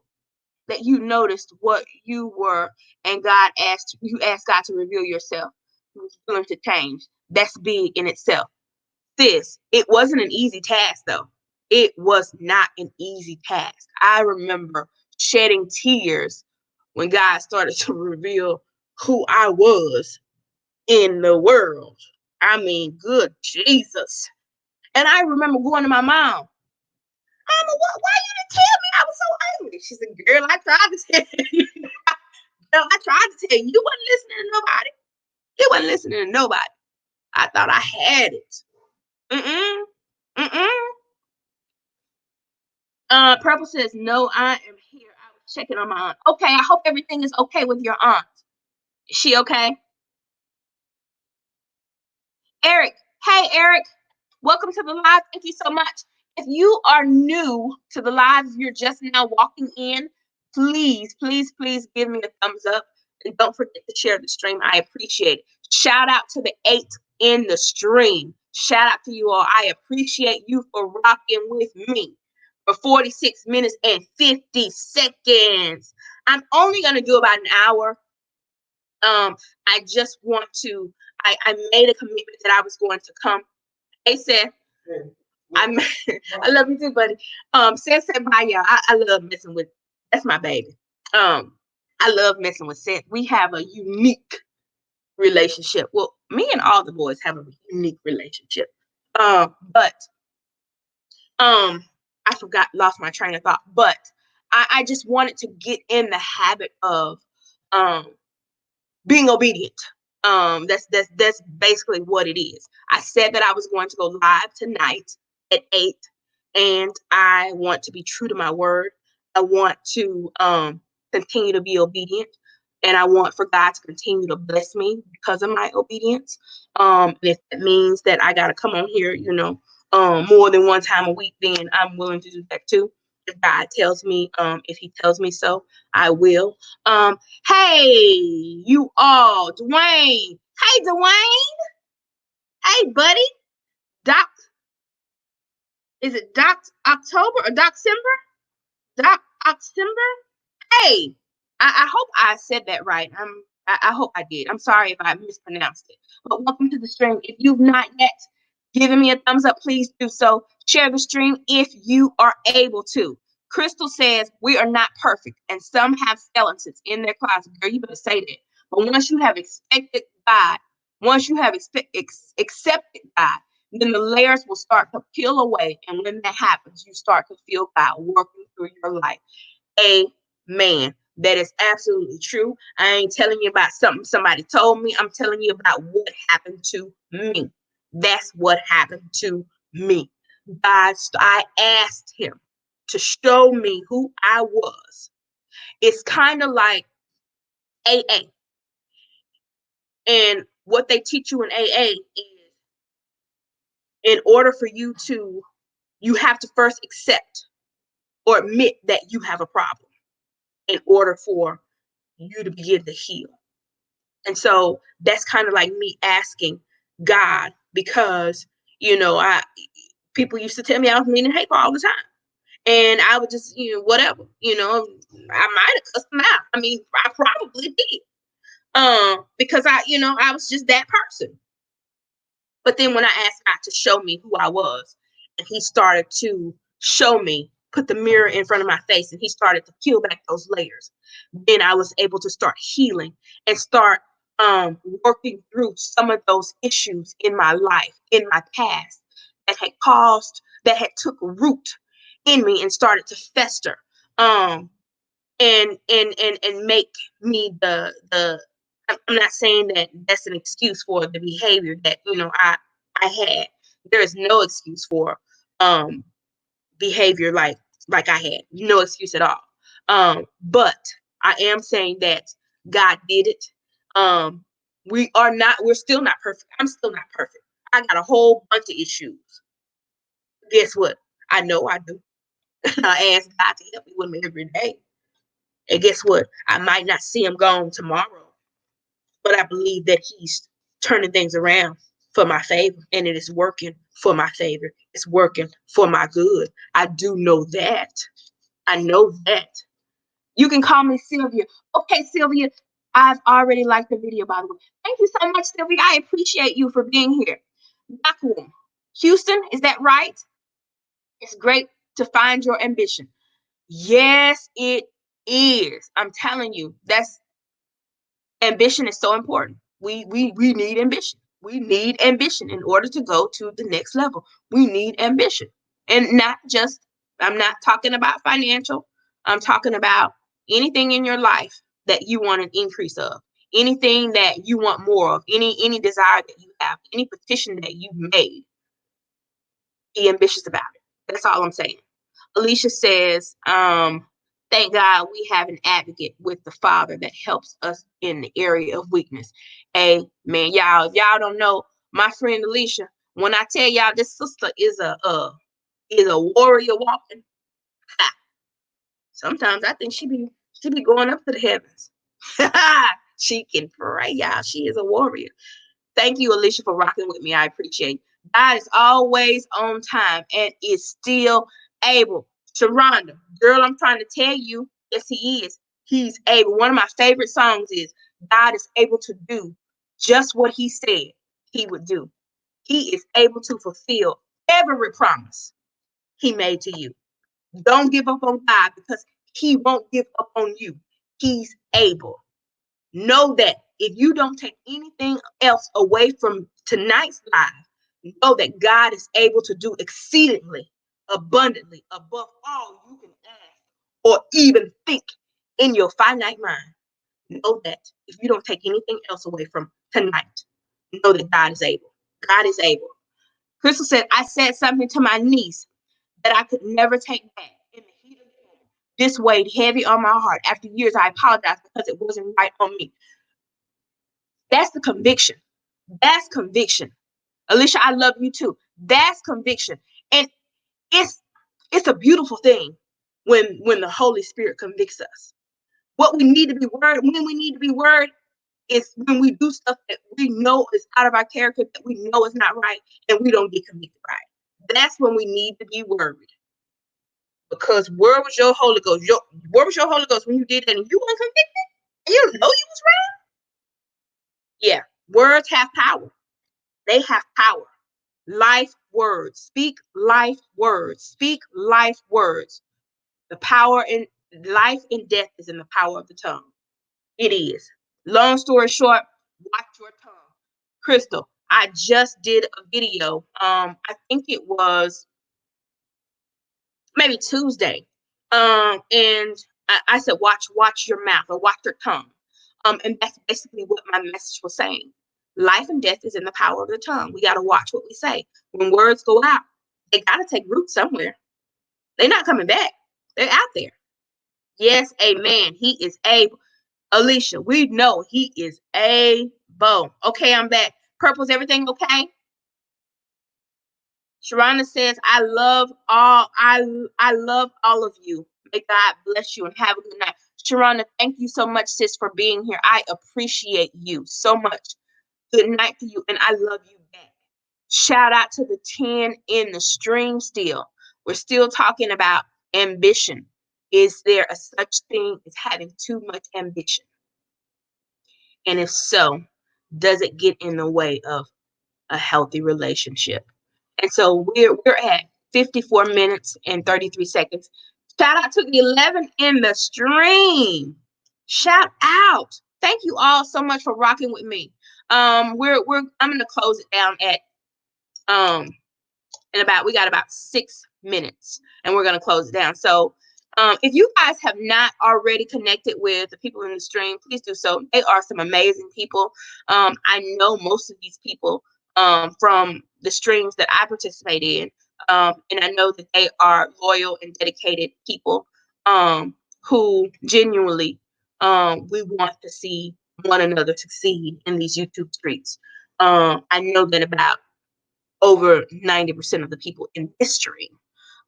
noticed what you were, and you asked God to reveal yourself. You was willing to change. That's big in itself. Sis, it wasn't an easy task, though. It was not an easy task. I remember shedding tears when God started to reveal who I was. in the world. I mean, good Jesus. And I remember going to my mom, Mama, why you didn't tell me? I was so angry. She said, girl, I tried to tell you. Girl, I tried to tell you. You wasn't listening to nobody. You wasn't listening to nobody. I thought I had it. Mm-mm. Mm-mm. Purple says, no, I am here. I was checking on my aunt. Okay, I hope everything is okay with your aunt. Is she okay? Eric. Hey, Eric. Welcome to the live. Thank you so much. If you are new to the live, you're just now walking in, please, please, please give me a thumbs up. And don't forget to share the stream. I appreciate it. Shout out to the 8 in the stream. Shout out to you all. I appreciate you for rocking with me for 46 minutes and 50 seconds. I'm only going to do about an hour. I just want to, I made a commitment that I was going to come. Hey, Seth. I love you too, buddy. Seth said bye, y'all. I love messing with, that's my baby. I love messing with Seth. We have a unique relationship. Well, me and all the boys have a unique relationship. But I lost my train of thought. But I just wanted to get in the habit of being obedient. That's basically what it is. I said that I was going to go live tonight at 8, and I want to be true to my word. I want to continue to be obedient, and I want for God to continue to bless me because of my obedience. If it means that I got to come on here, more than one time a week, then I'm willing to do that too. If God tells me, if He tells me so, I will. Hey, you all, Dwayne. Hey, Dwayne. Hey, buddy. Doc, is it Doc October or Docember? Doc October? Hey, I hope I said that right. I hope I did. I'm sorry if I mispronounced it. But welcome to the stream. If you've not yet given me a thumbs up, please do so. Share the stream if you are able to. Crystal says we are not perfect, and some have skeletons in their closet. Girl, you better say that. But once you have expected God, once you have accepted God, then the layers will start to peel away. And when that happens, you start to feel God working through your life. Amen. That is absolutely true. I ain't telling you about something somebody told me. I'm telling you about what happened to me. That's what happened to me. I asked Him to show me who I was. It's kind of like AA. And what they teach you in AA is, in order for you have to first accept or admit that you have a problem in order for you to begin to heal. And so that's kind of like me asking God, because, people used to tell me I was mean and hateful all the time. And I would just, whatever, I might have cussed them out. I mean, I probably did. Because I was just that person. But then when I asked God to show me who I was, and He started to show me, put the mirror in front of my face, and He started to peel back those layers, then I was able to start healing and start working through some of those issues in my life, in my past, that had took root in me and started to fester, and make me the I'm not saying that that's an excuse for the behavior that I had. There is no excuse for behavior like I had. No excuse at all. But I am saying that God did it. We're still not perfect. I'm still not perfect. I got a whole bunch of issues. Guess what? I know I do. I ask God to help me with them every day. And guess what? I might not see Him gone tomorrow, but I believe that He's turning things around for my favor, and it is working for my favor. It's working for my good. I do know that. I know that. You can call me Sylvia. Okay, Sylvia, I've already liked the video, by the way. Thank you so much, Sylvia. I appreciate you for being here. Vacuum. Houston, is that right? It's great to find your ambition. Yes, it is. I'm telling you, ambition is so important. We need ambition. We need ambition in order to go to the next level. We need ambition. And not just, I'm not talking about financial. I'm talking about anything in your life that you want an increase of, anything that you want more of, any desire that you have, any petition that you made. Be ambitious about it. That's all I'm saying. Alicia says, thank God we have an advocate with the Father that helps us in the area of weakness. Amen. Y'all, if y'all don't know my friend Alicia, when I tell y'all this sister is a warrior walking, ha, sometimes I think she be going up to the heavens. She can pray, y'all. She is a warrior. Thank you, Alicia, for rocking with me. I appreciate it. God is always on time and is still able. Sharonda, girl, I'm trying to tell you, yes, he is. He's able. One of my favorite songs is God is able to do just what he said he would do. He is able to fulfill every promise he made to you. Don't give up on God because he won't give up on you. He's able. Know that if you don't take anything else away from tonight's live, know that God is able to do exceedingly abundantly above all you can ask or even think in your finite mind. Know that if you don't take anything else away from tonight, know that God is able. God is able. Crystal said, I said something to my niece that I could never take back. In the heat of the moment, this weighed heavy on my heart. After years, I apologized because it wasn't right on me. That's the conviction. That's conviction. Alicia, I love you too. That's conviction. And it's it's a beautiful thing when the Holy Spirit convicts us. What we need to be worried, when we need to be worried, is when we do stuff that we know is out of our character, that we know is not right, and we don't get convicted right. That's when we need to be worried. Because where was your Holy Ghost? Where was your Holy Ghost when you did that and you weren't convicted? And you know you was wrong? Yeah, words have power. They have power. Life words. Speak life words. Speak life words. The power in life and death is in the power of the tongue. It is. Long story short, watch your tongue. Crystal, I just did a video. I think it was maybe Tuesday. And I said, watch your mouth or watch your tongue. And that's basically what my message was saying. Life and death is in the power of the tongue. We got to watch what we say. When words go out, they got to take root somewhere. They're not coming back. They're out there. Yes, amen. He is able. Alicia, we know he is able. Okay, I'm back. Purple's everything okay? Sharana says, I love all of you. May God bless you and have a good night. Sharana, thank you so much, sis, for being here. I appreciate you so much. Good night to you, and I love you back. Shout out to the 10 in the stream still. We're still talking about ambition. Is there a such thing as having too much ambition? And if so, does it get in the way of a healthy relationship? And so we're at 54 minutes and 33 seconds. Shout out to the 11 in the stream. Shout out. Thank you all so much for rocking with me. I'm gonna close it down at we got about 6 minutes and we're gonna close it down. So if you guys have not already connected with the people in the stream, please do so. They are some amazing people. I know most of these people from the streams that I participate in. And I know that they are loyal and dedicated people who genuinely we want to see one another succeed in these YouTube streets. I know that about over 90% of the people in this stream.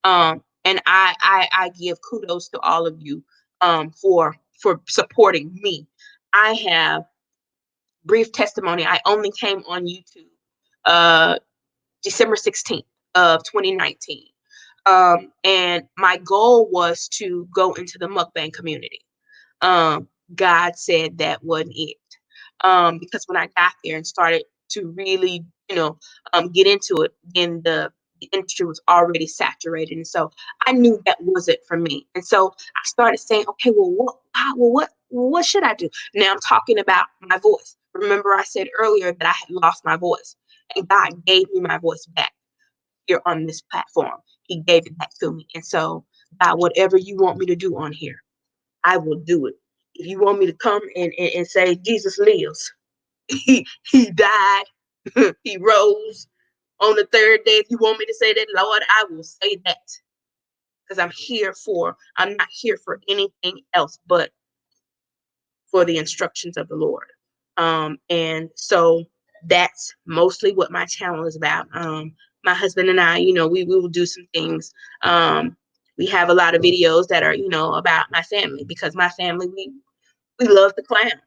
And I give kudos to all of you for supporting me. I have brief testimony. I only came on YouTube December 16th of 2019. And my goal was to go into the mukbang community. God said that wasn't it. Because when I got there and started to really, get into it, then the industry was already saturated. And so I knew that wasn't for me. And so I started saying, okay, well, what should I do? Now I'm talking about my voice. Remember, I said earlier that I had lost my voice, and God gave me my voice back here on this platform. He gave it back to me. And so, God, whatever you want me to do on here, I will do it. If you want me to come and say Jesus lives, he died, he rose on the third day. If you want me to say that, Lord, I will say that. Because I'm not here for anything else but for the instructions of the Lord. And so that's mostly what my channel is about. My husband and I, we will do some things. We have a lot of videos that are, about my family, because my family, we love the clown.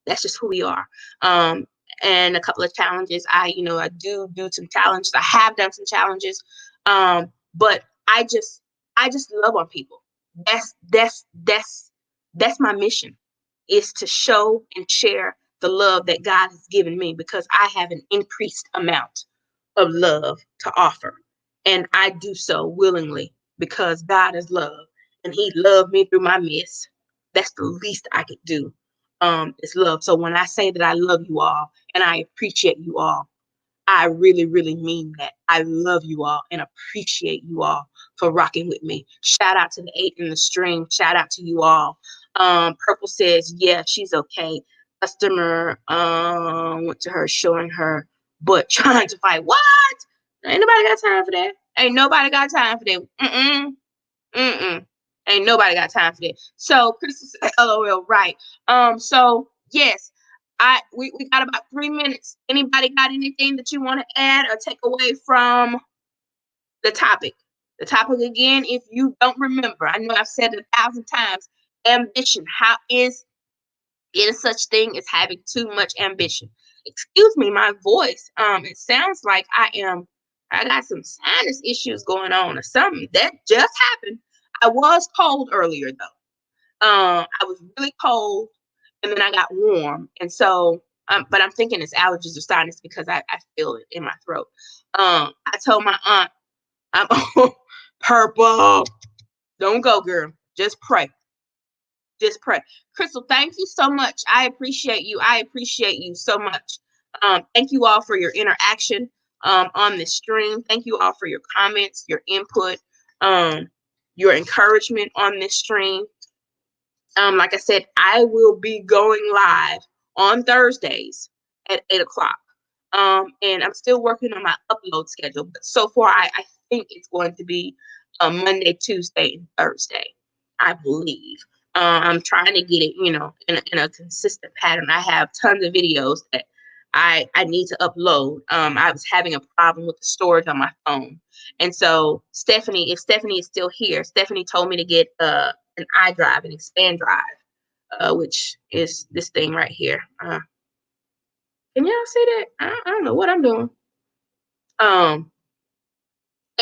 That's just who we are. And a couple of challenges. I do some challenges. I have done some challenges. But I just love on people. That's my mission, is to show and share the love that God has given me, because I have an increased amount of love to offer. And I do so willingly, because God is love and He loved me through my mess. That's the least I could do, is love. So when I say that I love you all and I appreciate you all, I really, really mean that. I love you all and appreciate you all for rocking with me. Shout out to the 8 in the stream. Shout out to you all. Purple says, yeah, she's okay. Customer went to her showing her butt trying to fight. What? Ain't nobody got time for that. Ain't nobody got time for that. Ain't nobody got time for that. So Crystal said, LOL, right. So yes, we got about 3 minutes. Anybody got anything that you want to add or take away from the topic? The topic again, if you don't remember, I know I've said it 1,000 times. Ambition. How is such thing as having too much ambition? Excuse me, my voice. It sounds like I got some sinus issues going on or something. That just happened. I was cold earlier though. I was really cold, and then I got warm, and so but I'm thinking it's allergies or sinus, because I feel it in my throat. I told my aunt, I'm Purple, don't go, girl. Just pray. Just pray. Crystal, thank you so much. I appreciate you. I appreciate you so much. Thank you all for your interaction on this stream. Thank you all for your comments, your input, your encouragement on this stream. Like I said, I will be going live on Thursdays at 8 o'clock. And I'm still working on my upload schedule, but so far I think it's going to be Monday, Tuesday, and Thursday, I believe. I'm trying to get it, in a consistent pattern. I have tons of videos that I need to upload. I was having a problem with the storage on my phone. And so Stephanie, if Stephanie is still here, Stephanie told me to get an iDrive, an expand drive, which is this thing right here. Can y'all see that? I don't know what I'm doing. And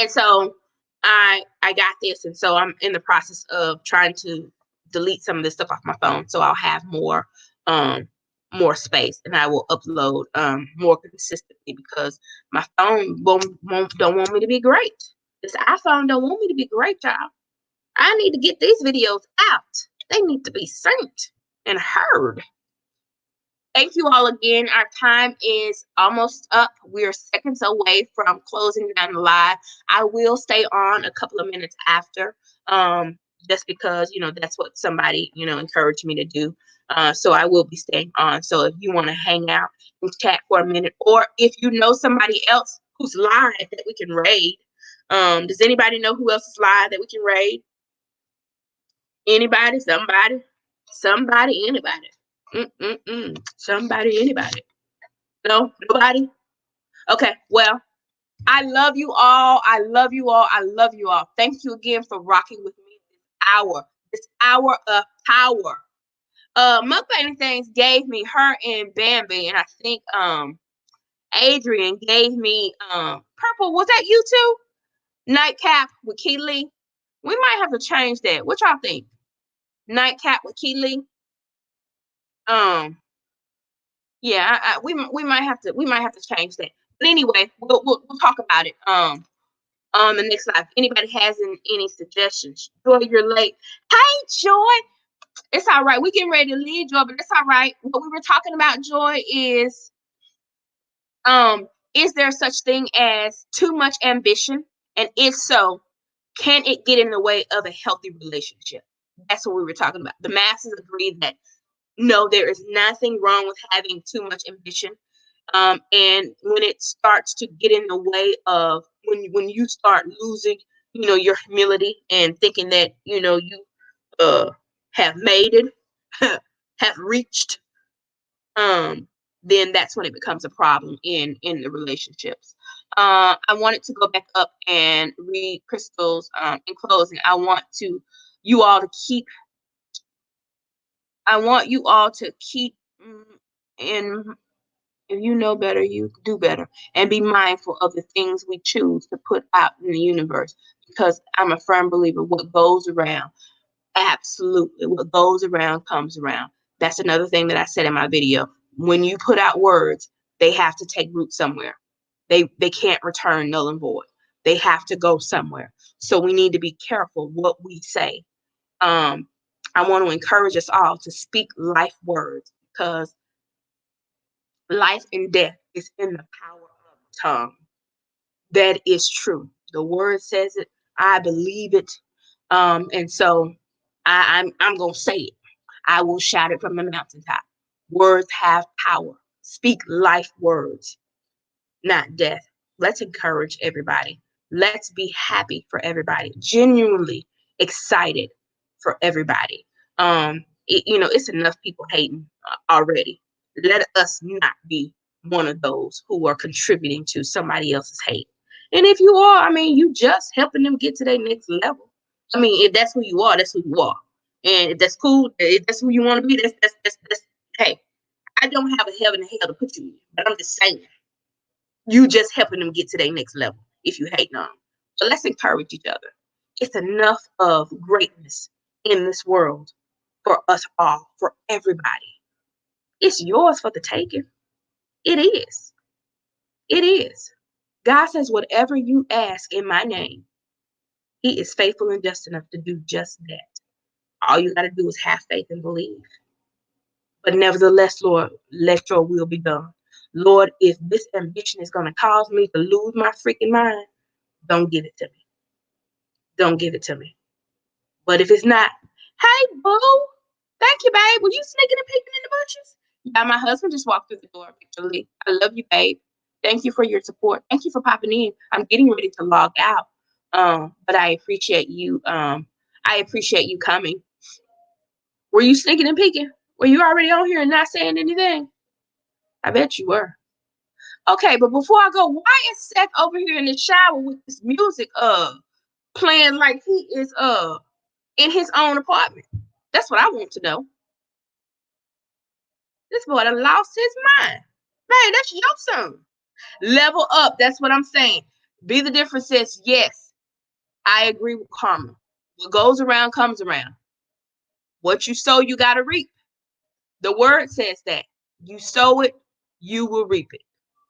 so I got this, and so I'm in the process of trying to delete some of this stuff off my phone, so I'll have more space, and I will upload more consistently, because my phone don't want me to be great. This iPhone don't want me to be great, y'all. I need to get these videos out. They need to be synced and heard. Thank you all again. Our time is almost up. We're seconds away from closing down the live. I will stay on a couple of minutes after, just because, that's what somebody, encouraged me to do. So I will be staying on. So if you want to hang out and chat for a minute, or if you know somebody else who's live that we can raid, does anybody know who else is live that we can raid? Anybody? Somebody, anybody. Somebody, anybody. No, nobody. Okay, well, I love you all. I love you all. I love you all. Thank you again for rocking with me this hour of power. Mukbang Things gave me her and Bambi, and I think Adrian gave me Purple. Was that you too? Nightcap with Keely. We might have to change that. What y'all think? Nightcap with Keely. Yeah, we might have to change that. But anyway, we'll talk about it on the next live. If anybody has any suggestions, Joy, you're late. Hey, Joy. It's all right. We getting ready to leave, Joy, but it's all right. What we were talking about, Joy, is there such thing as too much ambition? And if so, can it get in the way of a healthy relationship? That's what we were talking about. The masses agree that no, there is nothing wrong with having too much ambition. And when it starts to get in the way of when you start losing, your humility and thinking that you uh have made it, have reached, um, then that's when it becomes a problem in the relationships. I wanted to go back up and read Crystal's in closing. You all to keep I want you all to keep in if you know better, you do better, and be mindful of the things we choose to put out in the universe. Because I'm a firm believer, what goes around, absolutely, what goes around comes around. That's another thing that I said in my video. When you put out words, they have to take root somewhere. They can't return null and void. They have to go somewhere. So we need to be careful what we say. Um, I want to encourage us all to speak life words because life and death is in the power of the tongue. That is true. The word says it. I believe it. And so I'm gonna say it. I will shout it from the mountaintop. Words have power. Speak life words, not death. Let's encourage everybody. Let's be happy for everybody. Genuinely excited for everybody. It's enough people hating already. Let us not be one of those who are contributing to somebody else's hate. And if you are, I mean, you just helping them get to their next level. I mean, if that's who you are, that's who you are. And if that's cool, if that's who you want to be, that's hey, I don't have a heaven and hell to put you in, but I'm just saying, you just helping them get to their next level if you hate on them. So let's encourage each other. It's enough of greatness in this world for us all, for everybody. It's yours for the taking. It is. It is. God says, whatever you ask in my name, He is faithful and just enough to do just that. All you got to do is have faith and believe. But nevertheless, Lord, let your will be done. Lord, if this ambition is going to cause me to lose my freaking mind, don't give it to me. Don't give it to me. But if it's not, hey, boo, thank you, babe. Were you sneaking and peeking in the bushes? Yeah, my husband just walked through the door, actually. I love you, babe. Thank you for your support. Thank you for popping in. I'm getting ready to log out. But I appreciate you. I appreciate you coming. Were you sneaking and peeking? Were you already on here and not saying anything? I bet you were. Okay, but before I go, why is Seth over here in the shower with this music playing like he is in his own apartment? That's what I want to know. This boy done lost his mind. Man, that's your son. Level up. That's what I'm saying. Be the difference says, yes, I agree with karma. What goes around comes around. What you sow, you got to reap. The word says that. You sow it, you will reap it.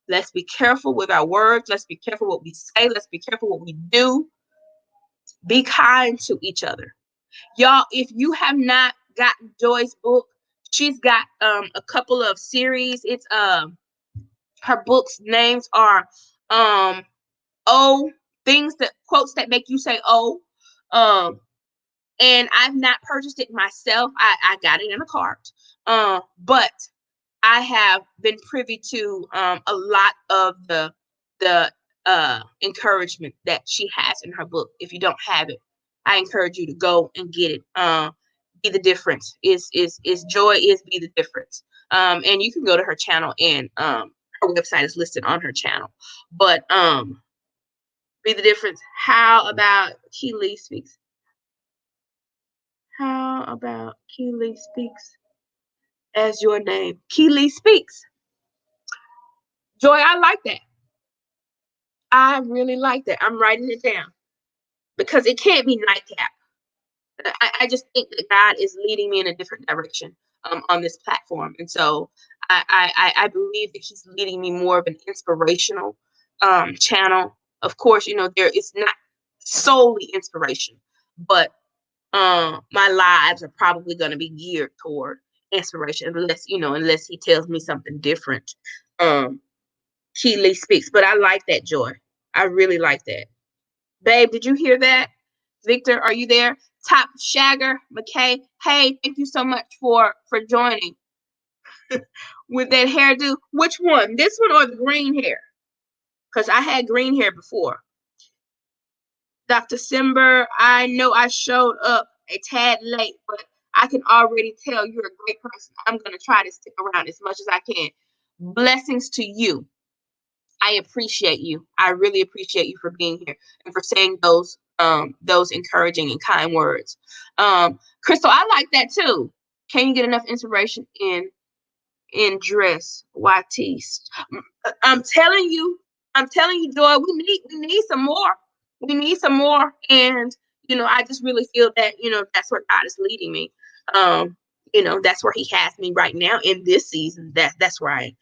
Let's be careful with our words. Let's be careful what we say. Let's be careful what we do. Be kind to each other. Y'all, if you have not gotten Joy's book, she's got a couple of series. It's her books names are oh, things that quotes that make you say oh. And I've not purchased it myself. I got it in a cart. But I have been privy to a lot of the encouragement that she has in her book. If you don't have it, I encourage you to go and get it. Be the difference is joy is be the difference. And you can go to her channel and her website is listed on her channel. But be the difference. How about Keely speaks? How about Keely speaks as your name? Keely speaks. Joy, I like that. I really like that. I'm writing it down because it can't be nightcap. I just think that God is leading me in a different direction on this platform. And so I believe that He's leading me more of an inspirational channel. Of course, there is not solely inspiration, but my lives are probably going to be geared toward inspiration, unless he tells me something different. Keely speaks, but I like that, Joy. I really like that. Babe, did you hear that? Victor, are you there? Top Shagger, McKay. Hey, thank you so much for joining. With that hairdo. Which one? This one or the green hair? Because I had green hair before. Dr. Simber, I know I showed up a tad late, but I can already tell you're a great person. I'm going to try to stick around as much as I can. Blessings to you. I appreciate you. I really appreciate you for being here and for saying those encouraging and kind words. Crystal, I like that too. Can you get enough inspiration in dress? YT. I'm telling you, Joy, we need some more. We need some more. And I just really feel that, that's where God is leading me. That's where he has me right now in this season. That's where I am.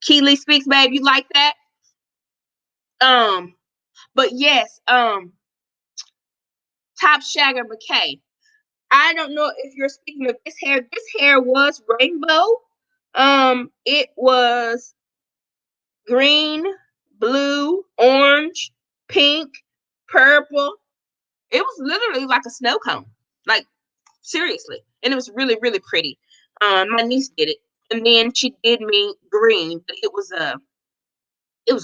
Keely speaks, babe. You like that? But yes, Top Shagger McKay. I don't know if you're speaking of this hair. This hair was rainbow. It was green, blue, orange, pink, purple. It was literally like a snow cone. Like, seriously. And it was really, really pretty. My niece did it. And then she did me green, but it was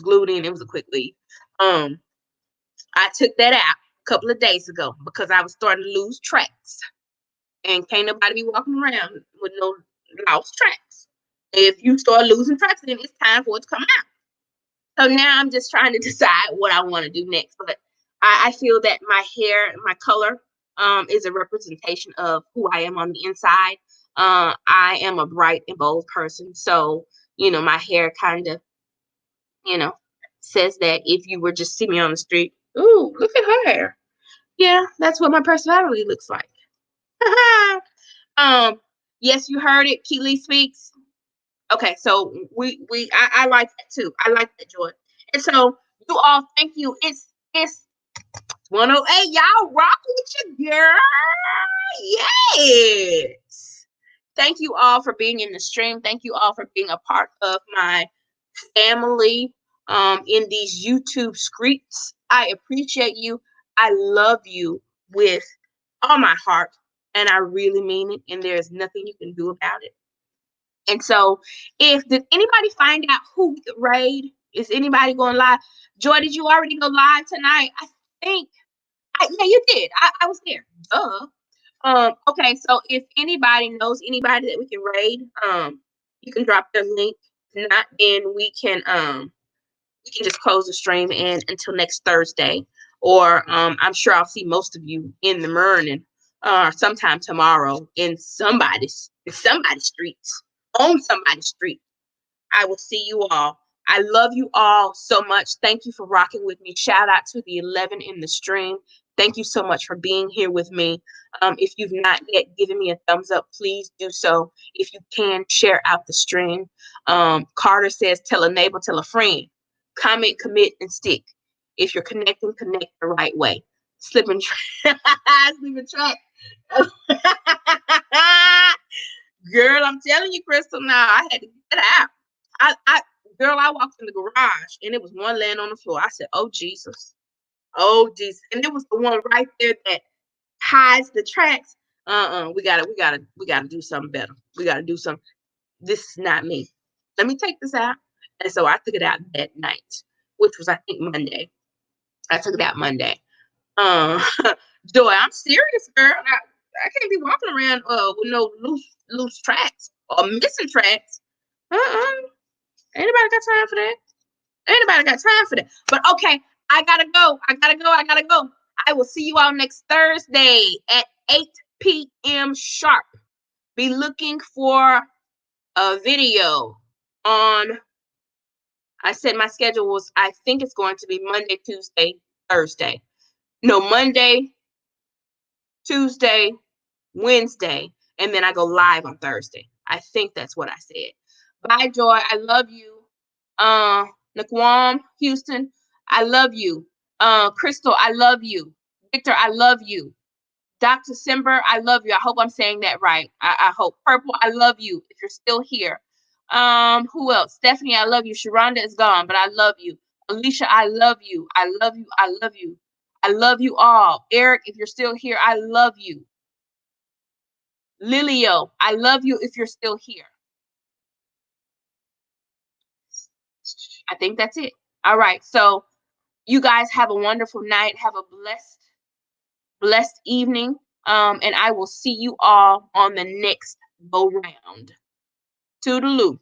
glued in. It was a quick leave. I took that out a couple of days ago because I was starting to lose tracks. And can't nobody be walking around with no lost tracks. If you start losing tracks, then it's time for it to come out. So now I'm just trying to decide what I want to do next. But I feel that my hair, my color, is a representation of who I am on the inside. I am a bright and bold person. So, my hair kind of, says that if you were just see me on the street, ooh, look at her hair. Yeah, that's what my personality looks like. Yes, you heard it. Keely speaks. Okay, so I like that too. I like that, Joy. And so you all, thank you. It's 108. Y'all rock with your girl. Yes. Thank you all for being in the stream. Thank you all for being a part of my family in these YouTube streets. I appreciate you. I love you with all my heart, and I really mean it, and there's nothing you can do about it. And so, did anybody find out who the raid? Is anybody going live? Joy, did you already go live tonight? I think, yeah, you did. I was there. Okay, so if anybody knows anybody that we can raid, you can drop their link. If not, then we can just close the stream and until next Thursday. Or I'm sure I'll see most of you in the morning, sometime tomorrow in somebody's streets. On somebody's street. I will see you all. I love you all so much. Thank you for rocking with me. Shout out to the 11 in the stream. Thank you so much for being here with me. If you've not yet given me a thumbs up, please do so. If you can, share out the stream. Carter says, tell a neighbor, tell a friend. Comment, commit, and stick. If you're connecting, connect the right way. Slipping track. Girl, I'm telling you, Crystal, now I had to get out. I walked in the garage and it was one laying on the floor. I said, oh, Jesus. Oh, Jesus. And it was the one right there that hides the tracks. We gotta do something better. We gotta do something. This is not me. Let me take this out. And so I took it out that night, which was, I think, Monday. I took it out Monday. Joy, I'm serious, girl. I can't be walking around with no loose tracks or missing tracks. Anybody got time for that? Anybody got time for that? But okay, I gotta go. I will see you all next Thursday at 8 p.m. sharp. Be looking for a video on. I said my schedule was, I think it's going to be Monday, Tuesday, Thursday. No, Monday, Tuesday, Wednesday, and then I go live on Thursday. I think that's what I said. Bye, Joy. I love you. Naquam, Houston, I love you. Crystal, I love you. Victor, I love you. Dr. Simber, I love you. I hope I'm saying that right. I hope. Purple, I love you if you're still here. Who else? Stephanie, I love you. Sharonda is gone, but I love you. Alicia, I love you. I love you. I love you. I love you all. Eric, if you're still here, I love you. Lilio, I love you if you're still here. I think that's it. All right. So you guys have a wonderful night. Have a blessed evening. And I will see you all on the next go round. Toodaloo.